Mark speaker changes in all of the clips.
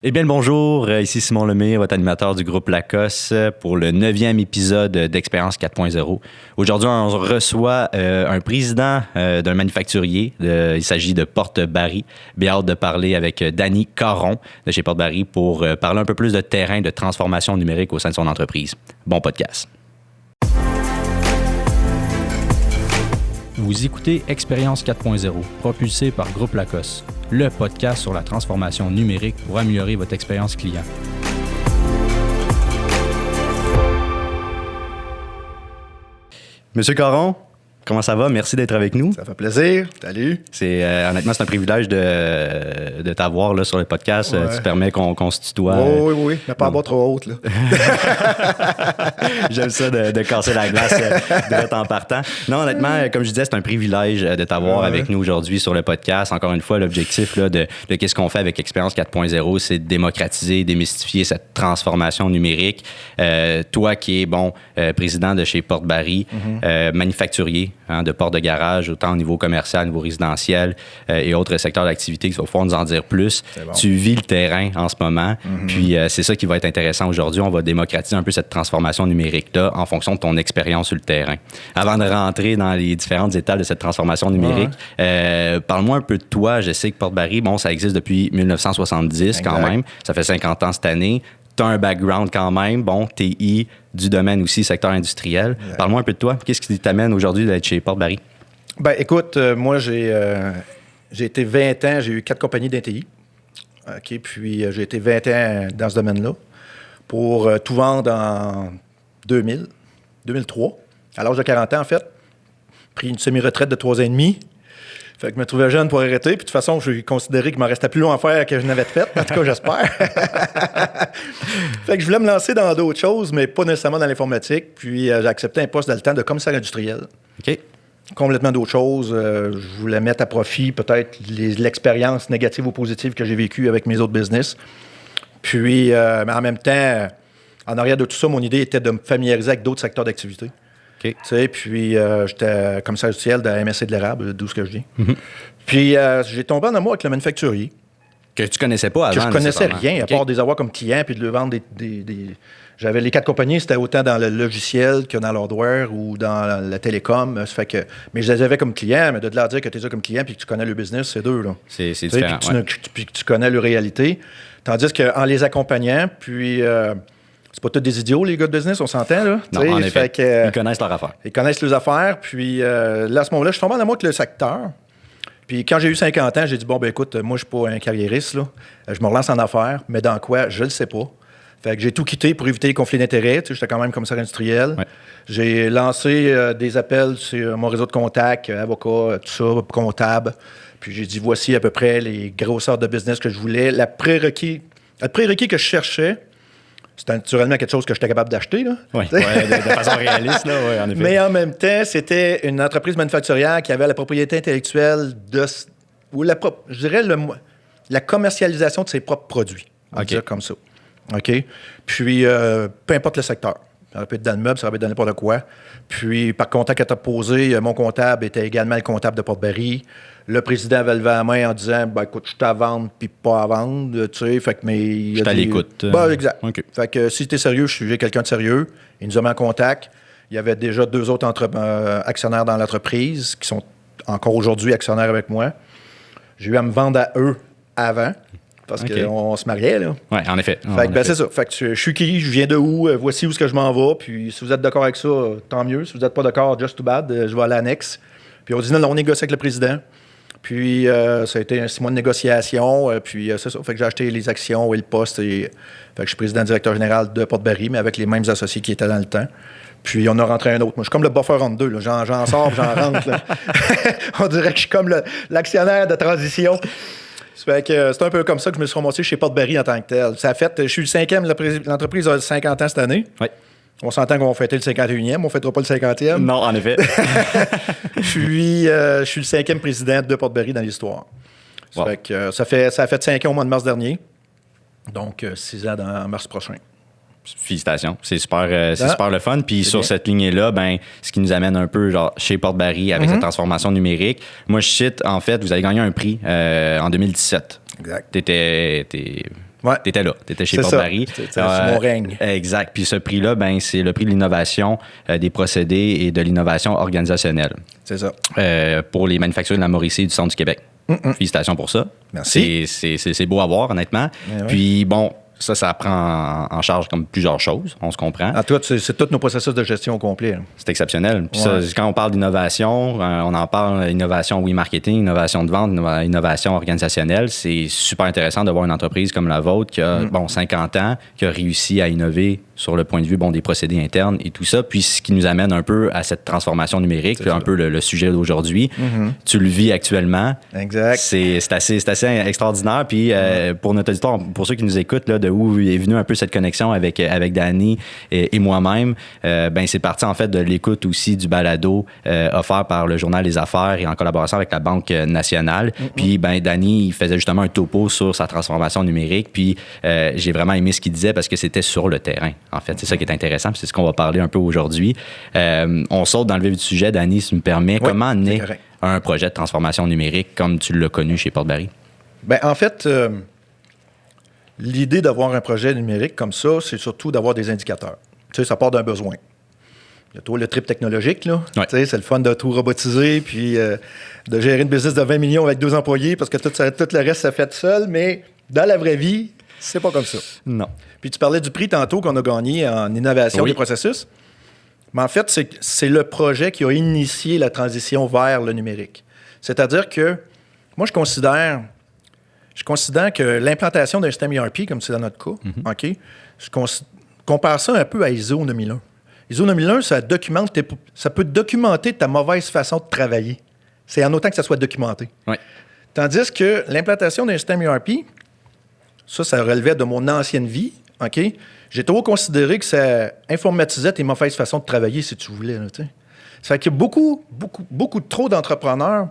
Speaker 1: Eh bien, le bonjour, ici Simon Lemire, votre animateur du groupe Lacoste pour le 9e épisode d'Expérience 4.0. Aujourd'hui, on reçoit un président d'un manufacturier. Il s'agit de Porte Barry. Bien hâte de parler avec Danny Caron de chez Porte Barry pour parler un peu plus de terrain de transformation numérique au sein de son entreprise. Bon podcast. Vous écoutez Expérience 4.0, propulsé par Groupe Lacoste, le podcast sur la transformation numérique pour améliorer votre expérience client. Monsieur Caron, comment ça va? Merci d'être avec nous.
Speaker 2: Ça fait plaisir. Salut.
Speaker 1: Honnêtement, c'est un privilège de t'avoir là, sur le podcast.
Speaker 2: Ouais.
Speaker 1: Tu permets qu'on se tutoie.
Speaker 2: Oui. Mais pas en trop haute, là.
Speaker 1: J'aime ça de casser la glace direct en partant. Non, honnêtement, comme je disais, c'est un privilège de t'avoir avec nous aujourd'hui sur le podcast. Encore une fois, l'objectif là, de qu'est-ce qu'on fait avec Expérience 4.0, c'est de démocratiser, démystifier cette transformation numérique. Toi qui es président de chez Porte Barry, manufacturier, de portes de garage, autant au niveau commercial, au niveau résidentiel et autres secteurs d'activité, tu vas pouvoir nous en dire plus.
Speaker 2: Bon.
Speaker 1: Tu vis le terrain en ce moment, puis c'est ça qui va être intéressant aujourd'hui. On va démocratiser un peu cette transformation numérique-là en fonction de ton expérience sur le terrain. Avant de rentrer dans les différentes étapes de cette transformation numérique, parle-moi un peu de toi. Je sais que Porte Barry, ça existe depuis 1970 quand même. Ça fait 50 ans cette année. Tu as un background quand même, TI, du domaine aussi, secteur industriel.
Speaker 2: Ouais.
Speaker 1: Parle-moi un peu de toi. Qu'est-ce qui t'amène aujourd'hui d'être chez Porte Barry?
Speaker 2: Ben, écoute, moi, j'ai été 20 ans, j'ai eu 4 compagnies d'NTI. OK, puis j'ai été 20 ans dans ce domaine-là pour tout vendre en 2003, à l'âge de 40 ans, en fait. Pris une semi-retraite de 3 ans et demi. Fait que je me trouvais jeune pour arrêter. Puis de toute façon, j'ai considéré qu'il m'en restait plus long à faire que je n'avais fait. En tout cas, j'espère. Fait que je voulais me lancer dans d'autres choses, mais pas nécessairement dans l'informatique. Puis j'ai accepté un poste dans le temps de commissaire industriel.
Speaker 1: OK.
Speaker 2: Complètement d'autres choses. Je voulais mettre à profit peut-être l'expérience négative ou positive que j'ai vécue avec mes autres business. Puis, mais en même temps, en arrière de tout ça, mon idée était de me familiariser avec d'autres secteurs d'activité.
Speaker 1: OK.
Speaker 2: Tu sais, puis j'étais commissaire industriel de la MSC de l'érable, d'où ce que je dis. Puis j'ai tombé en amour avec le manufacturier.
Speaker 1: Que tu connaissais pas avant.
Speaker 2: Que je connaissais
Speaker 1: nécessairement.
Speaker 2: rien, à part des avoir comme client puis de le vendre des... J'avais les 4 compagnies, c'était autant dans le logiciel que dans l'hardware ou dans la télécom. Ça fait que, mais je les avais comme clients, mais de leur dire que tu es là comme client puis que tu connais le business, c'est deux. Là.
Speaker 1: C'est
Speaker 2: Tu sais,
Speaker 1: différent.
Speaker 2: puis que tu connais leur réalité. Tandis qu'en les accompagnant, puis... c'est pas tous des idiots, les gars de business, on s'entend, là.
Speaker 1: Non, en effet. Ils connaissent leur affaire.
Speaker 2: Ils connaissent leurs affaires. Puis là, à ce moment-là, je suis tombé en amour avec le secteur. Puis quand j'ai eu 50 ans, j'ai dit, écoute, moi, je suis pas un carriériste, là. Je me relance en affaires, mais dans quoi, je le sais pas. Fait que j'ai tout quitté pour éviter les conflits d'intérêts. Tu sais, j'étais quand même commissaire industriel.
Speaker 1: Ouais.
Speaker 2: J'ai lancé des appels sur mon réseau de contacts, avocats, tout ça, comptable. Puis j'ai dit, voici à peu près les grosseurs de business que je voulais. Le prérequis que je cherchais, c'était naturellement quelque chose que j'étais capable d'acheter, là.
Speaker 1: Oui, de façon réaliste, là, oui, en effet.
Speaker 2: Mais en même temps, c'était une entreprise manufacturière qui avait la propriété intellectuelle je dirais la commercialisation de ses propres produits. On va dire comme ça. OK? Puis, peu importe le secteur. Ça aurait pu être dans le meuble, ça aurait pu être dans n'importe quoi. Puis, par contact que tu as posé, mon comptable était également le comptable de Porte Barry. Le président avait levé la main en disant, écoute, je suis à vendre puis pas à vendre, tu sais. Fait que, mais...
Speaker 1: Je suis à l'écoute.
Speaker 2: Exact.
Speaker 1: Okay.
Speaker 2: Fait que si tu es sérieux, j'ai quelqu'un de sérieux. Il nous a mis en contact. Il y avait déjà 2 autres actionnaires dans l'entreprise qui sont encore aujourd'hui actionnaires avec moi. J'ai eu à me vendre à eux avant. Parce qu'on se mariait, là.
Speaker 1: Oui, en effet.
Speaker 2: Fait que, c'est ça. Fait que je suis qui, je viens de où, voici où est-ce que je m'en vais. Puis si vous êtes d'accord avec ça, tant mieux. Si vous n'êtes pas d'accord, just too bad, je vais à l'annexe. Puis on dit non, on négocie avec le président. Puis ça a été 6 mois de négociation. Puis c'est ça. Fait que j'ai acheté les actions et le poste. Fait que je suis président-directeur général de Porte Barry, mais avec les mêmes associés qui étaient dans le temps. Puis on a rentré un autre. Moi, je suis comme le buffer entre deux. Là. J'en sors, j'en rentre. Là. On dirait que je suis comme l'actionnaire de transition. Fait que c'est un peu comme ça que je me suis remonté chez Porte Barry en tant que tel. Ça a fait, je suis le 5e, l'entreprise a 50 ans cette année.
Speaker 1: Oui.
Speaker 2: On s'entend qu'on va fêter le 51e, on ne fêtera pas le 50e.
Speaker 1: Non, en effet.
Speaker 2: Puis, je suis le 5e président de Porte Barry dans l'histoire.
Speaker 1: Wow.
Speaker 2: Fait que, ça a fait 5 ans au mois de mars dernier. Donc, 6 ans en mars prochain.
Speaker 1: Félicitations. C'est super le fun. Puis sur cette lignée-là, ce qui nous amène un peu chez Porte Barry avec cette transformation numérique. Moi, je cite, en fait, vous avez gagné un prix en 2017.
Speaker 2: Exact.
Speaker 1: T'étais
Speaker 2: Ouais.
Speaker 1: Tu étais là, tu étais chez
Speaker 2: C'est
Speaker 1: Port-Barry.
Speaker 2: C'est mon règne.
Speaker 1: Exact. Puis ce prix-là, ben, c'est le prix de l'innovation des procédés et de l'innovation organisationnelle.
Speaker 2: C'est ça.
Speaker 1: Pour les manufacturiers de la Mauricie et du centre du Québec. Félicitations pour ça.
Speaker 2: Merci.
Speaker 1: C'est beau à voir, honnêtement.
Speaker 2: Ouais.
Speaker 1: Puis bon, ça prend en charge comme plusieurs choses, on se comprend.
Speaker 2: En tout, c'est tous nos processus de gestion au complet. Là.
Speaker 1: C'est exceptionnel. Puis
Speaker 2: Ouais.
Speaker 1: ça, quand on parle d'innovation, on en parle innovation, oui, marketing, innovation de vente, innovation organisationnelle. C'est super intéressant de voir une entreprise comme la vôtre qui a 50 ans, qui a réussi à innover sur le point de vue des procédés internes et tout ça. Puis ce qui nous amène un peu à cette transformation numérique, puis un peu le sujet d'aujourd'hui. Tu le vis actuellement.
Speaker 2: Exact.
Speaker 1: C'est assez extraordinaire. Puis pour notre auditoire, pour ceux qui nous écoutent, là, de où est venue un peu cette connexion avec Danny et moi-même, ben c'est parti en fait de l'écoute aussi du balado offert par le Journal des Affaires et en collaboration avec la Banque nationale. Puis ben Danny, il faisait justement un topo sur sa transformation numérique. Puis j'ai vraiment aimé ce qu'il disait parce que c'était sur le terrain. En fait, c'est ça qui est intéressant. Puis c'est ce qu'on va parler un peu aujourd'hui. On saute dans le vif du sujet, Danny, si tu me permets.
Speaker 2: Oui,
Speaker 1: comment naît
Speaker 2: correct.
Speaker 1: un projet de transformation numérique comme tu l'as connu chez Port-Barry?
Speaker 2: Ben, en fait, l'idée d'avoir un projet numérique comme ça, c'est surtout d'avoir des indicateurs. Tu sais, ça part d'un besoin. Il y a tout le trip technologique, là.
Speaker 1: Ouais.
Speaker 2: Tu sais, c'est le fun de tout robotiser, puis de gérer une business de 20 millions avec 2 employés, parce que tout le reste, ça fait tout seul, mais dans la vraie vie, c'est pas comme ça.
Speaker 1: Non.
Speaker 2: Puis tu parlais du prix tantôt qu'on a gagné en innovation
Speaker 1: Oui.
Speaker 2: des processus. Mais en fait, c'est le projet qui a initié la transition vers le numérique. C'est-à-dire que moi, je considère que l'implantation d'un système ERP, comme c'est dans notre cas, OK, je compare ça un peu à ISO 9001. ISO 9001, ça peut documenter ta mauvaise façon de travailler. C'est en autant que ça soit documenté.
Speaker 1: Ouais.
Speaker 2: Tandis que l'implantation d'un système ERP, ça relevait de mon ancienne vie, OK? J'ai toujours considéré que ça informatisait tes mauvaises façons de travailler, si tu voulais, là, tu sais. Ça fait que beaucoup trop d'entrepreneurs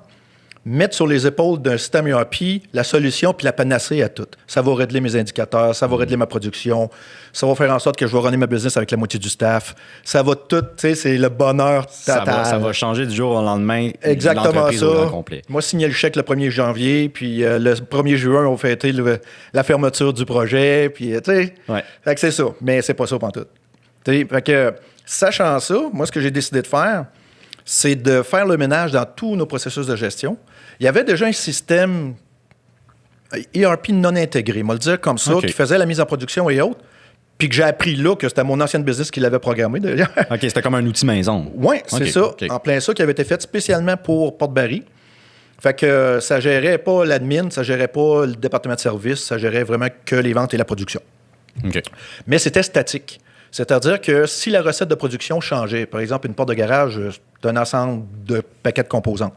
Speaker 2: mettre sur les épaules d'un système ERP la solution puis la panacée à tout. Ça va régler mes indicateurs, ça va régler ma production, ça va faire en sorte que je vais runner ma business avec la moitié du staff. Ça va tout, tu sais, c'est le bonheur total.
Speaker 1: Ça va changer du jour au lendemain.
Speaker 2: Exactement
Speaker 1: l'entreprise au
Speaker 2: ça.
Speaker 1: grand complet.
Speaker 2: Moi, signer le chèque le 1er janvier, puis le 1er juin, on fêtait la fermeture du projet, puis tu sais,
Speaker 1: Ouais.
Speaker 2: fait que c'est ça. Mais c'est pas ça pantoute. Tu sais, fait que, sachant ça, moi, ce que j'ai décidé de faire, c'est de faire le ménage dans tous nos processus de gestion. Il y avait déjà un système ERP non intégré, on va le dire comme ça,
Speaker 1: OK.
Speaker 2: qui faisait la mise en production et autres, puis que j'ai appris là que c'était mon ancienne business qui l'avait programmé, d'ailleurs.
Speaker 1: OK, c'était comme un outil maison.
Speaker 2: Oui, c'est
Speaker 1: OK,
Speaker 2: ça.
Speaker 1: OK.
Speaker 2: En plein ça, qui avait été fait spécialement pour Port-Barry. Fait que ça gérait pas l'admin, ça gérait pas le département de service, ça gérait vraiment que les ventes et la production.
Speaker 1: OK.
Speaker 2: Mais c'était statique. C'est-à-dire que si la recette de production changeait, par exemple, une porte de garage, c'est un ensemble de paquets de composantes.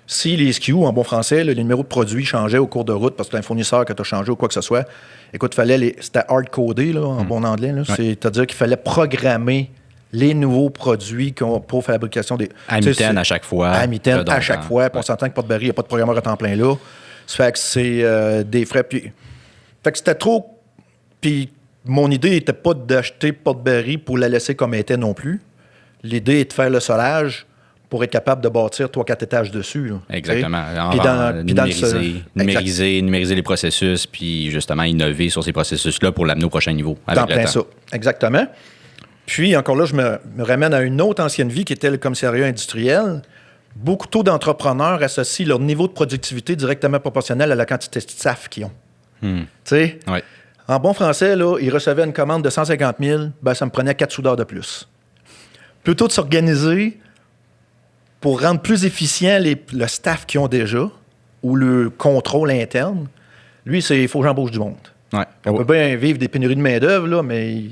Speaker 2: Si les SKU, en bon français, les numéros de produits changeaient au cours de route parce que c'est un fournisseur que tu as changé ou quoi que ce soit, écoute, c'était hard-codé, là, en bon anglais. Là. C'est-à-dire qu'il fallait programmer les nouveaux produits pour faire la fabrication des...
Speaker 1: À mitaine à chaque fois.
Speaker 2: À mitaine à
Speaker 1: redondant.
Speaker 2: chaque fois. Puis on s'entend que Port-Barry, il n'y a pas de programmeur à temps plein là. Ça fait que c'est des frais. Puis... Fait que c'était trop... Puis mon idée n'était pas d'acheter Port-Barry pour la laisser comme elle était non plus. L'idée est de faire le solage pour être capable de bâtir 3-4 étages dessus. Là,
Speaker 1: Exactement.
Speaker 2: Puis
Speaker 1: Numériser les processus, puis justement innover sur ces processus-là pour l'amener au prochain niveau. Avec
Speaker 2: dans
Speaker 1: le
Speaker 2: plein
Speaker 1: temps.
Speaker 2: ça. Exactement. Puis, encore là, je me ramène à une autre ancienne vie qui était le commissariat industriel. Beaucoup trop d'entrepreneurs associent leur niveau de productivité directement proportionnel à la quantité de staff qu'ils ont. Tu sais,
Speaker 1: Ouais.
Speaker 2: en bon français, là, ils recevaient une commande de 150 000, ben, ça me prenait 4 soudeurs de plus. Plutôt de s'organiser pour rendre plus efficient le staff qu'ils ont déjà ou le contrôle interne, lui, il faut que j'embauche du monde.
Speaker 1: Ouais.
Speaker 2: On peut bien vivre des pénuries de main-d'œuvre, là, mais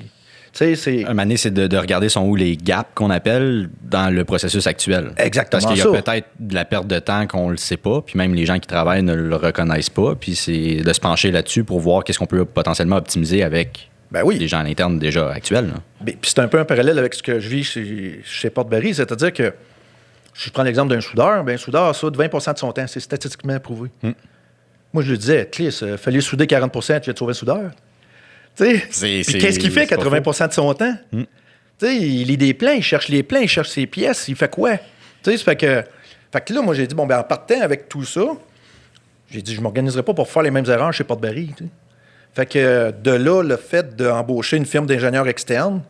Speaker 2: tu sais, c'est.
Speaker 1: Un moment donné, c'est de regarder sont où les gaps qu'on appelle dans le processus actuel.
Speaker 2: Exactement
Speaker 1: Parce qu'il y a
Speaker 2: ça.
Speaker 1: peut-être de la perte de temps qu'on le sait pas, puis même les gens qui travaillent ne le reconnaissent pas, puis c'est de se pencher là-dessus pour voir qu'est-ce qu'on peut potentiellement optimiser avec
Speaker 2: Ben oui.
Speaker 1: les gens à l'interne déjà actuels. là.
Speaker 2: Puis c'est un peu un parallèle avec ce que je vis chez Port-Barry, c'est-à-dire que je prends l'exemple d'un soudeur, bien un soudeur soude 20 de son temps, c'est statistiquement prouvé. Moi, je lui disais, Clis, fallait souder 40 tu viens de sauver le soudeur. Tu sais, puis qu'est-ce qu'il fait
Speaker 1: c'est pas
Speaker 2: 80 de son temps? Tu sais, il lit des plans, il cherche les plans, il cherche ses pièces, il fait quoi? Tu sais, ça fait que là, moi, j'ai dit, bon, ben en partant avec tout ça, j'ai dit, je ne m'organiserai pas pour faire les mêmes erreurs chez Port-Barry. Tu sais. Fait que de là, le fait d'embaucher une firme d'ingénieurs externes,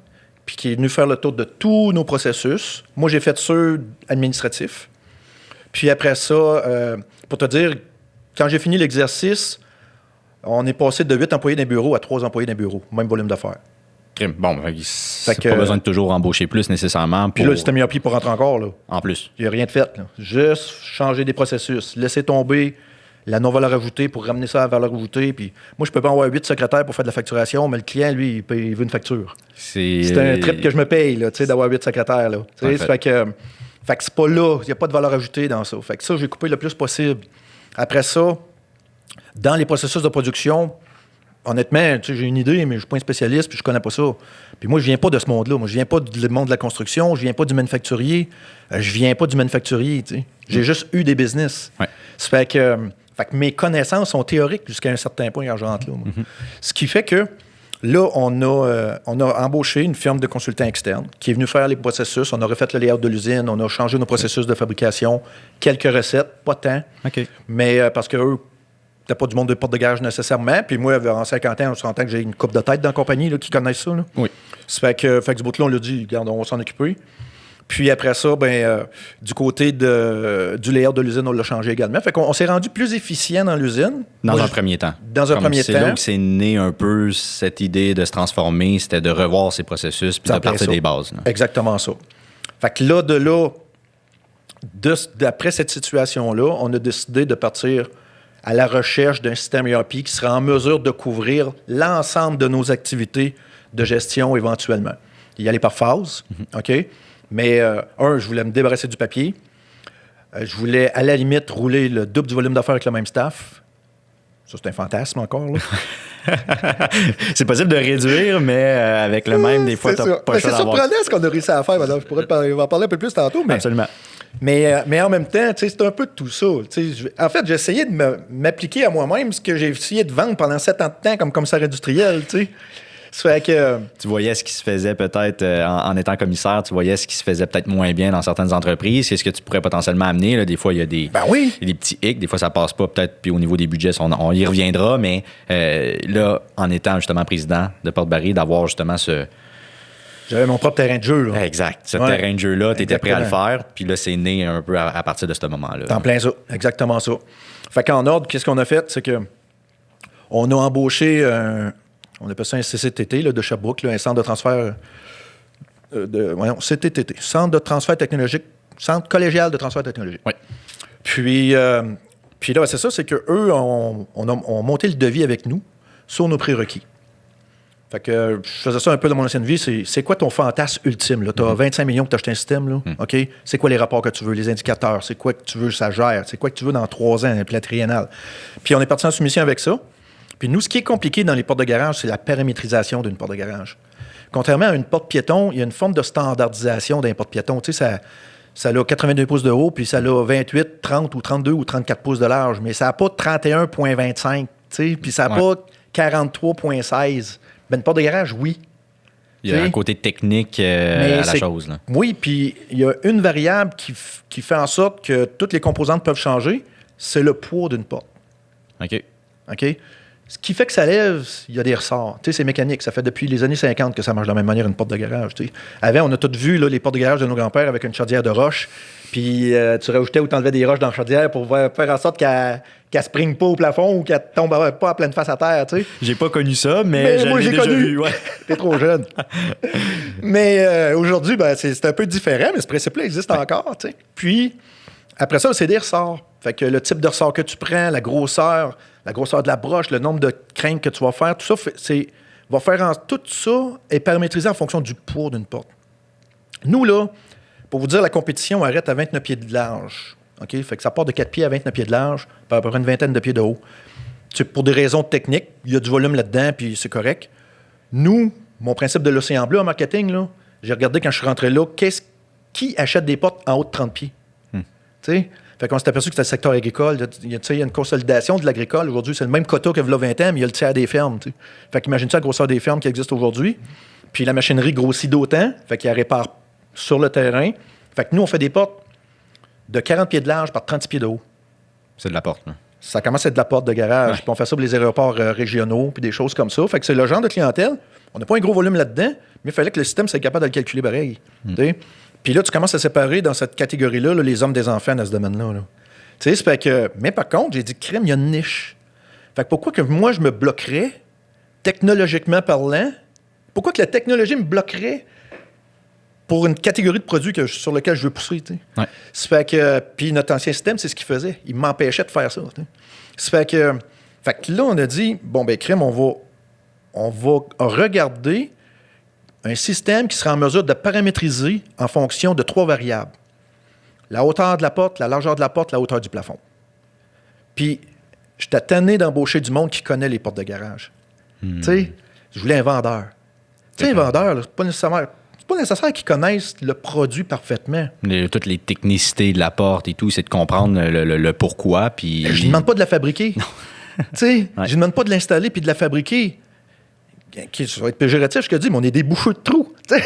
Speaker 2: puis qui est venu faire le tour de tous nos processus. Moi, j'ai fait ceux administratifs. Puis après ça, pour te dire, quand j'ai fini l'exercice, on est passé de 8 employés d'un bureau à 3 employés d'un bureau, même volume d'affaires.
Speaker 1: Bon, c'est pas besoin de toujours embaucher plus nécessairement.
Speaker 2: Puis là, le système ERP pour rentrer encore, là.
Speaker 1: En plus.
Speaker 2: Il n'y a rien de fait, là. Juste changer des processus, laisser tomber la non-valeur ajoutée pour ramener ça à la valeur ajoutée. Puis moi, je peux pas avoir 8 secrétaires pour faire de la facturation, mais le client, lui, il veut une facture. C'est un trip que je me paye, là, d'avoir 8 secrétaires. Là. Fait que c'est pas là. Il n'y a pas de valeur ajoutée dans ça. Fait que ça, j'ai coupé le plus possible. Après ça, dans les processus de production, honnêtement, j'ai une idée, mais je ne suis pas un spécialiste, puis je ne connais pas ça. Puis moi, je ne viens pas de ce monde-là. Moi, je ne viens pas du monde de la construction, je ne viens pas du manufacturier, je ne viens pas du manufacturier. J'ai juste eu des business.
Speaker 1: Ouais.
Speaker 2: Ça fait que mes connaissances sont théoriques jusqu'à un certain point quand je rentre là. Ce qui fait que là, on a embauché une firme de consultants externes qui est venue faire les processus. On a refait le layout de l'usine, on a changé nos processus de fabrication, quelques recettes, pas tant.
Speaker 1: OK.
Speaker 2: Mais parce qu'eux, t'as pas du monde de porte de garage nécessairement. Puis moi, en 50 ans, on s'entend que j'ai une coupe de tête dans la compagnie là, qui connaissent ça. Là.
Speaker 1: Oui.
Speaker 2: Ça fait que ce bout-là, on l'a dit, regarde, on va s'en occuper. Puis après ça, du côté du layout de l'usine, on l'a changé également. Fait qu'on s'est rendu plus efficient dans l'usine.
Speaker 1: Dans un premier temps.
Speaker 2: Dans un premier temps.
Speaker 1: C'est là que c'est né un peu cette idée de se transformer, c'était de revoir ses processus puis de partir des bases. Là.
Speaker 2: Exactement ça. Fait que là, d'après cette situation-là, on a décidé de partir à la recherche d'un système ERP qui sera en mesure de couvrir l'ensemble de nos activités de gestion éventuellement. Y aller par phase, OK? Mais, je voulais me débarrasser du papier. Je voulais, à la limite, rouler le double du volume d'affaires avec le même staff. Ça, c'est un fantasme encore, là.
Speaker 1: C'est possible de réduire, mais avec le même, des fois, tu n'as pas le choix d'avoir.
Speaker 2: C'est surprenant ce qu'on a réussi à faire. Madame. Je pourrais en parler un peu plus tantôt. Mais,
Speaker 1: absolument.
Speaker 2: Mais en même temps, c'est un peu de tout ça. En fait, j'ai essayé de m'appliquer à moi-même ce que j'ai essayé de vendre pendant 7 ans de temps comme commissaire industriel. Ça fait que,
Speaker 1: tu voyais ce qui se faisait peut-être en étant commissaire, tu voyais ce qui se faisait peut-être moins bien dans certaines entreprises. C'est ce que tu pourrais potentiellement amener. Là. Des fois, il y a des petits hicks. Des fois, ça passe pas peut-être. Puis au niveau des budgets, on y reviendra. Mais là, en étant justement président de Porte-Barry, d'avoir justement ce...
Speaker 2: J'avais mon propre terrain de jeu. Là.
Speaker 1: Exact. Ce terrain de jeu-là, tu étais prêt à le faire. Puis là, c'est né un peu à partir de ce moment-là.
Speaker 2: En plein ça. Exactement ça. Fait qu'en ordre, qu'est-ce qu'on a fait? C'est que on a embauché on appelle ça un CCTT là, de Sherbrooke, là, un centre de transfert CTTT, centre de transfert technologique, centre collégial de transfert technologique.
Speaker 1: Oui.
Speaker 2: Puis là, c'est ça, c'est qu'eux ont monté le devis avec nous sur nos prérequis. Fait que je faisais ça un peu dans mon ancienne vie. C'est quoi ton fantasme ultime? Tu as 25 millions pour t'acheter un système. Là, OK? C'est quoi les rapports que tu veux, les indicateurs? C'est quoi que tu veux que ça gère? C'est quoi que tu veux dans 3 ans, un plan triennal? Puis on est parti en soumission avec ça. Puis nous, ce qui est compliqué dans les portes de garage, c'est la paramétrisation d'une porte de garage. Contrairement à une porte piéton, il y a une forme de standardisation d'un porte piéton. Tu sais, ça a 82 pouces de haut, puis ça a 28, 30 ou 32 ou 34 pouces de large. Mais ça n'a pas 31,25, tu sais, puis ça n'a pas 43,16. Ben, une porte de garage, oui.
Speaker 1: Il y a un côté technique à la chose. Là.
Speaker 2: Oui, puis il y a une variable qui fait en sorte que toutes les composantes peuvent changer, c'est le poids d'une porte.
Speaker 1: OK.
Speaker 2: Ce qui fait que ça lève, il y a des ressorts. Tu sais, c'est mécanique. Ça fait depuis les années 50 que ça marche de la même manière une porte de garage. Tu sais. Avant, on a tous vu là, les portes de garage de nos grands-pères avec une chaudière de roche. Puis tu rajoutais ou t'enlevais des roches dans la chaudière pour faire en sorte qu'elle springe pas au plafond ou qu'elle tombe pas à pleine face à terre. Tu sais.
Speaker 1: J'ai pas connu ça, mais
Speaker 2: moi, j'ai
Speaker 1: déjà
Speaker 2: connu.
Speaker 1: vu. Ouais.
Speaker 2: T'es trop jeune. Mais aujourd'hui, c'est un peu différent, mais ce principe-là existe encore. Tu sais. Puis, après ça, c'est des ressorts. Fait que le type de ressort que tu prends, la grosseur de la broche, le nombre de crinques que tu vas faire, tout ça, tout ça est paramétrisé en fonction du poids d'une porte. Nous, là, pour vous dire, la compétition arrête à 29 pieds de large. OK? Fait que ça part de 4 pieds à 29 pieds de large, par à peu près une vingtaine de pieds de haut. Pour des raisons techniques, il y a du volume là-dedans, puis c'est correct. Nous, mon principe de l'océan bleu en marketing, là, j'ai regardé quand je suis rentré là, qui achète des portes en haut de 30 pieds? Tu sais? Fait qu'on s'est aperçu que c'était le secteur agricole. Il y a une consolidation de l'agricole. Aujourd'hui, c'est le même quota qu'il y a 20 ans, mais il y a le tiers des fermes. T'sais. Fait qu'imagine-tu la grosseur des fermes qui existent aujourd'hui. Puis la machinerie grossit d'autant. Fait qu'elle répare sur le terrain. Fait que nous, on fait des portes de 40 pieds de large par 30 pieds de haut.
Speaker 1: C'est de la porte. Là.
Speaker 2: ça commence à être de la porte de garage.
Speaker 1: Ouais.
Speaker 2: Puis on fait ça pour les aéroports régionaux, puis des choses comme ça. Fait que c'est le genre de clientèle. On n'a pas un gros volume là-dedans, mais il fallait que le système soit capable de le calculer pareil. T'sais. Puis là, tu commences à séparer dans cette catégorie-là là, les hommes des enfants dans ce domaine-là. Là. Tu sais, ça fait que... Mais par contre, j'ai dit, crème, il y a une niche. Fait que pourquoi que moi, je me bloquerais, technologiquement parlant, pourquoi que la technologie me bloquerait pour une catégorie de produits sur lequel je veux pousser, tu sais.
Speaker 1: Ouais.
Speaker 2: Ça fait que... Puis notre ancien système, c'est ce qu'il faisait. Il m'empêchait de faire ça, tu sais. Ça fait que là, on a dit, bon, ben crème, on va regarder un système qui sera en mesure de paramétriser en fonction de 3 variables. La hauteur de la porte, la largeur de la porte, la hauteur du plafond. Puis, j'étais tanné d'embaucher du monde qui connaît les portes de garage. Tu sais, je voulais un vendeur. Tu sais, un vendeur, là, c'est pas nécessaire qu'ils connaissent le produit parfaitement.
Speaker 1: Toutes les technicités de la porte et tout, c'est de comprendre le pourquoi. Puis...
Speaker 2: Je ne demande pas de la fabriquer. Tu sais, je ne demande pas de l'installer puis de la fabriquer. Ça va être péjoratif, je te dis, mais on est des boucheux de trous. Tu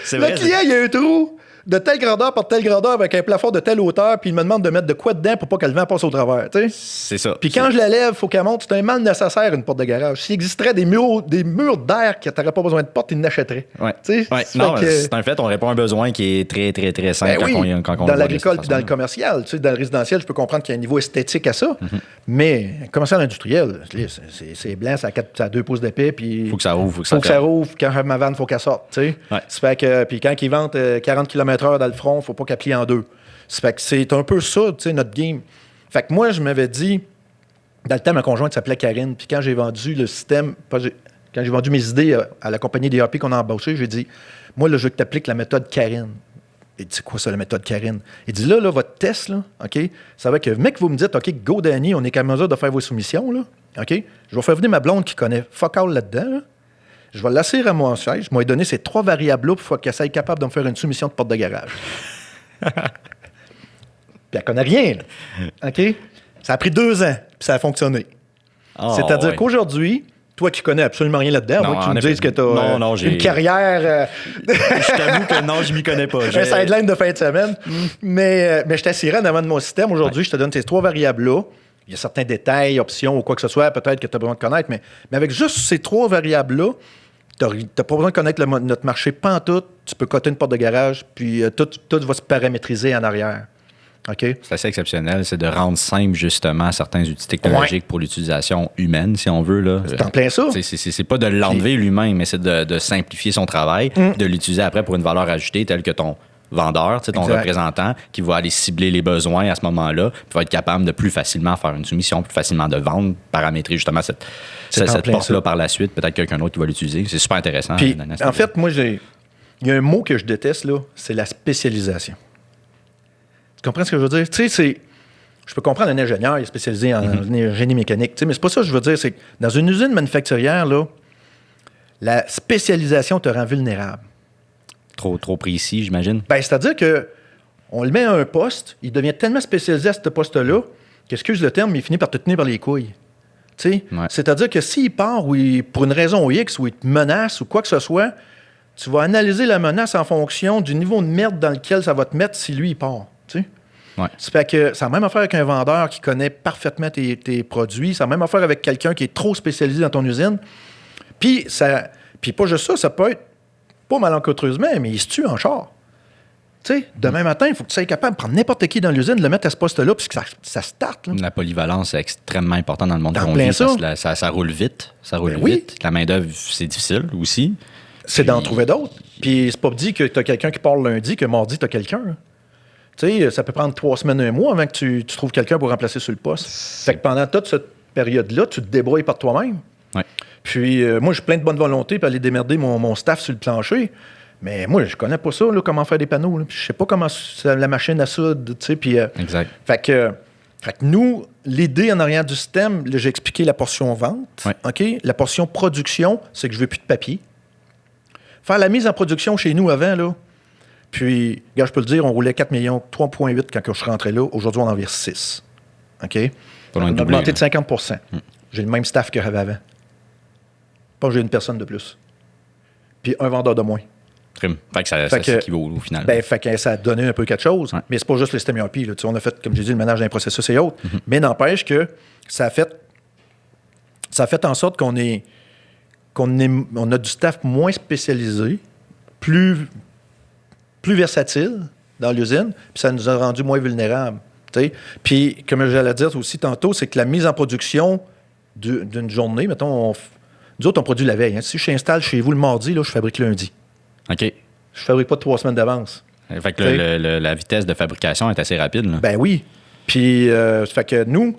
Speaker 2: sais, le client, il y a un trou de telle grandeur par telle grandeur avec un plafond de telle hauteur, puis il me demande de mettre de quoi dedans pour pas que le vent passe au travers. Tu sais.
Speaker 1: C'est ça.
Speaker 2: Puis quand je la lève, il faut qu'elle monte. C'est un mal nécessaire, une porte de garage. S'il existerait des murs d'air qui n'auraient pas besoin de porte, ils n'achèteraient.
Speaker 1: Ouais.
Speaker 2: Tu sais,
Speaker 1: Ouais. Non, c'est un fait, on répond à un besoin qui est très, très, très simple quand on
Speaker 2: dans
Speaker 1: le voit
Speaker 2: l'agricole
Speaker 1: de
Speaker 2: puis
Speaker 1: cette
Speaker 2: dans le
Speaker 1: façon-là.
Speaker 2: commercial. Tu sais, dans le résidentiel, je peux comprendre qu'il y a un niveau esthétique à ça, mais commercial industriel, c'est blanc, ça a 2 pouces d'épais, puis...
Speaker 1: Faut que ça rouvre,
Speaker 2: faut que ça rouvre. Quand ma vanne, il faut qu'elle sorte. Tu sais.
Speaker 1: Ouais.
Speaker 2: Ça fait que, puis quand ils vendent 40 km/h dans le front, il ne faut pas qu'elle plie en deux. Ça fait que c'est un peu ça, tu sais, notre game. Fait que moi, je m'avais dit, dans le temps, ma conjointe s'appelait Karine, puis quand j'ai vendu le système, quand j'ai vendu mes idées à la compagnie DRP qu'on a embauchée, j'ai dit, moi, là, je veux que tu appliques la méthode Karine. Il dit, c'est quoi ça, la méthode Karine? Il dit, là, votre test, là, OK, ça va que, mec, vous me dites, OK, go, Danny, on est à mesure de faire vos soumissions, là, OK? Je vais faire venir ma blonde qui connaît fuck all là-dedans, là. Je vais l'asseoir à mon siège. Je vais lui donner ces 3 variables-là pour qu'elle soit capable de me faire une soumission de porte de garage. Puis elle connaît rien, là. OK? Ça a pris 2 ans, puis ça a fonctionné.
Speaker 1: Oh,
Speaker 2: C'est-à-dire qu'aujourd'hui, toi qui connais absolument rien là-dedans,
Speaker 1: Non,
Speaker 2: moi que tu
Speaker 1: en
Speaker 2: me
Speaker 1: effet.
Speaker 2: dises que tu as
Speaker 1: Non, j'ai-
Speaker 2: une carrière,
Speaker 1: Je t'avoue que non, je m'y connais pas.
Speaker 2: un sideline de fin de semaine, mais je t'assirais en avant de mon système. Aujourd'hui, je te donne ces 3 variables-là. Il y a certains détails, options ou quoi que ce soit, peut-être que tu as besoin de connaître, mais avec juste ces 3 variables-là, tu n'as pas besoin de connaître notre marché pantoute. Tu peux coter une porte de garage, puis tout va se paramétriser en arrière. OK?
Speaker 1: C'est assez exceptionnel, c'est de rendre simple justement certains outils technologiques pour l'utilisation humaine, si on veut. Là.
Speaker 2: C'est en plein ça.
Speaker 1: C'est pas de l'enlever l'humain, mais c'est de simplifier son travail, de l'utiliser après pour une valeur ajoutée telle que ton vendeur, ton
Speaker 2: Exact.
Speaker 1: représentant, qui va aller cibler les besoins à ce moment-là, puis va être capable de plus facilement faire une soumission, plus facilement de vendre, paramétrer justement cette
Speaker 2: en plein
Speaker 1: porte-là
Speaker 2: ça.
Speaker 1: par la suite, peut-être quelqu'un d'autre qui va l'utiliser. C'est super intéressant.
Speaker 2: Puis,
Speaker 1: Daniel.
Speaker 2: en fait, moi, il y a un mot que je déteste, là, c'est la spécialisation. Tu comprends ce que je veux dire? Tu sais, je peux comprendre un ingénieur, il est spécialisé en génie mécanique, tu sais, mais c'est pas ça que je veux dire. C'est que dans une usine manufacturière, là, la spécialisation te rend vulnérable.
Speaker 1: Trop précis, j'imagine.
Speaker 2: Ben, c'est-à-dire que on le met à un poste, il devient tellement spécialisé à ce poste-là qu'excuse le terme, mais il finit par te tenir par les couilles. Tu sais?
Speaker 1: Ouais.
Speaker 2: C'est-à-dire que s'il part pour une raison X, ou il te menace ou quoi que ce soit, tu vas analyser la menace en fonction du niveau de merde dans lequel ça va te mettre si lui, il part. Tu sais?
Speaker 1: Ouais.
Speaker 2: Ça fait que c'est la même affaire avec un vendeur qui connaît parfaitement tes produits. C'est la même affaire avec quelqu'un qui est trop spécialisé dans ton usine. Puis pas juste ça, ça peut être pas malencontreusement, mais il se tue en char. Tu sais, demain matin, il faut que tu sois capable de prendre n'importe qui dans l'usine, de le mettre à ce poste-là, puis que ça starte. Là.
Speaker 1: La polyvalence est extrêmement importante dans le monde
Speaker 2: En
Speaker 1: qu'on
Speaker 2: plein
Speaker 1: vit,
Speaker 2: ça.
Speaker 1: parce que ça roule vite. Ça roule
Speaker 2: Ben oui.
Speaker 1: vite. La main-d'œuvre, c'est difficile aussi.
Speaker 2: C'est d'en trouver d'autres. Puis c'est pas dit que tu as quelqu'un qui part lundi, que mardi, tu as quelqu'un. Hein. Tu sais, ça peut prendre 3 semaines, 1 mois avant que tu trouves quelqu'un pour remplacer sur le poste. Fait que pendant toute cette période-là, tu te débrouilles par toi-même.
Speaker 1: Ouais.
Speaker 2: Puis moi, j'ai plein de bonne volonté pour aller démerder mon staff sur le plancher. Mais moi, je connais pas ça, là, comment faire des panneaux. Là. Puis je sais pas comment la machine à soude, tu sais. Puis,
Speaker 1: Exact.
Speaker 2: fait que nous, l'idée en arrière du système, là, j'ai expliqué la portion vente.
Speaker 1: Ouais.
Speaker 2: OK? La portion production, c'est que je veux plus de papier. Faire la mise en production chez nous avant, là. Puis, gars, je peux le dire, on roulait 4 millions, 3,8 quand je suis rentré là. Aujourd'hui, on en vire 6. OK?
Speaker 1: Pas loin
Speaker 2: On
Speaker 1: de
Speaker 2: a
Speaker 1: doubler,
Speaker 2: augmenté
Speaker 1: là.
Speaker 2: de 50 J'ai le même staff que j'avais avant. Pas que j'ai une personne de plus. Puis un vendeur de moins.
Speaker 1: Fait que ça s'équivaut au final.
Speaker 2: Fait que ça a donné un peu quelque chose. Ouais. Mais c'est pas juste le système ERP. Là. On a fait, comme j'ai dit, le ménage d'un processus et autres. Mm-hmm. Mais n'empêche que ça a fait en sorte qu'on a du staff moins spécialisé, plus versatile dans l'usine, puis ça nous a rendu moins vulnérables. T'sais. Puis, comme j'allais dire aussi tantôt, c'est que la mise en production d'une journée, mettons, nous autres, on produit la veille. Hein. Si je t'installe chez vous le mardi, là, je fabrique lundi.
Speaker 1: OK.
Speaker 2: Je fabrique pas 3 semaines d'avance.
Speaker 1: Fait que la vitesse de fabrication est assez rapide. Là.
Speaker 2: Ben oui. Puis, fait que nous,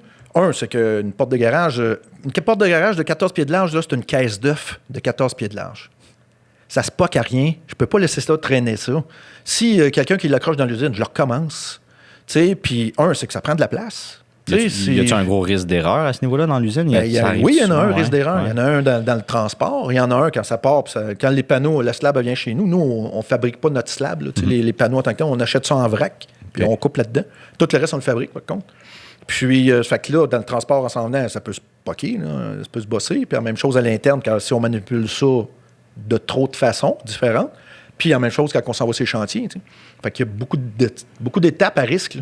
Speaker 2: c'est qu'une porte de garage, de 14 pieds de large, là, c'est une caisse d'œufs de 14 pieds de large. Ça se poque à rien. Je peux pas laisser ça traîner ça. Si quelqu'un qui l'accroche dans l'usine, je le recommence. Puis, c'est que ça prend de la place.
Speaker 1: Y a-t-il un gros risque d'erreur à ce niveau-là dans l'usine?
Speaker 2: Oui, il y en a un risque d'erreur. Il y en a un dans le transport. Il y en a un quand ça part. Quand les panneaux, la slab vient chez nous, on ne fabrique pas notre slab. Là, les panneaux en tant que tel, on achète ça en vrac. Puis on coupe là-dedans. Tout le reste, on le fabrique, par contre. Puis, fait que là, dans le transport en s'en venant, ça peut se poquer, là, ça peut se bosser. Puis, la même chose à l'interne, si on manipule ça de trop de façons différentes. Puis, la même chose quand on s'en va sur les chantiers. T'sais. Fait qu'il y a beaucoup d'étapes à risque. Là.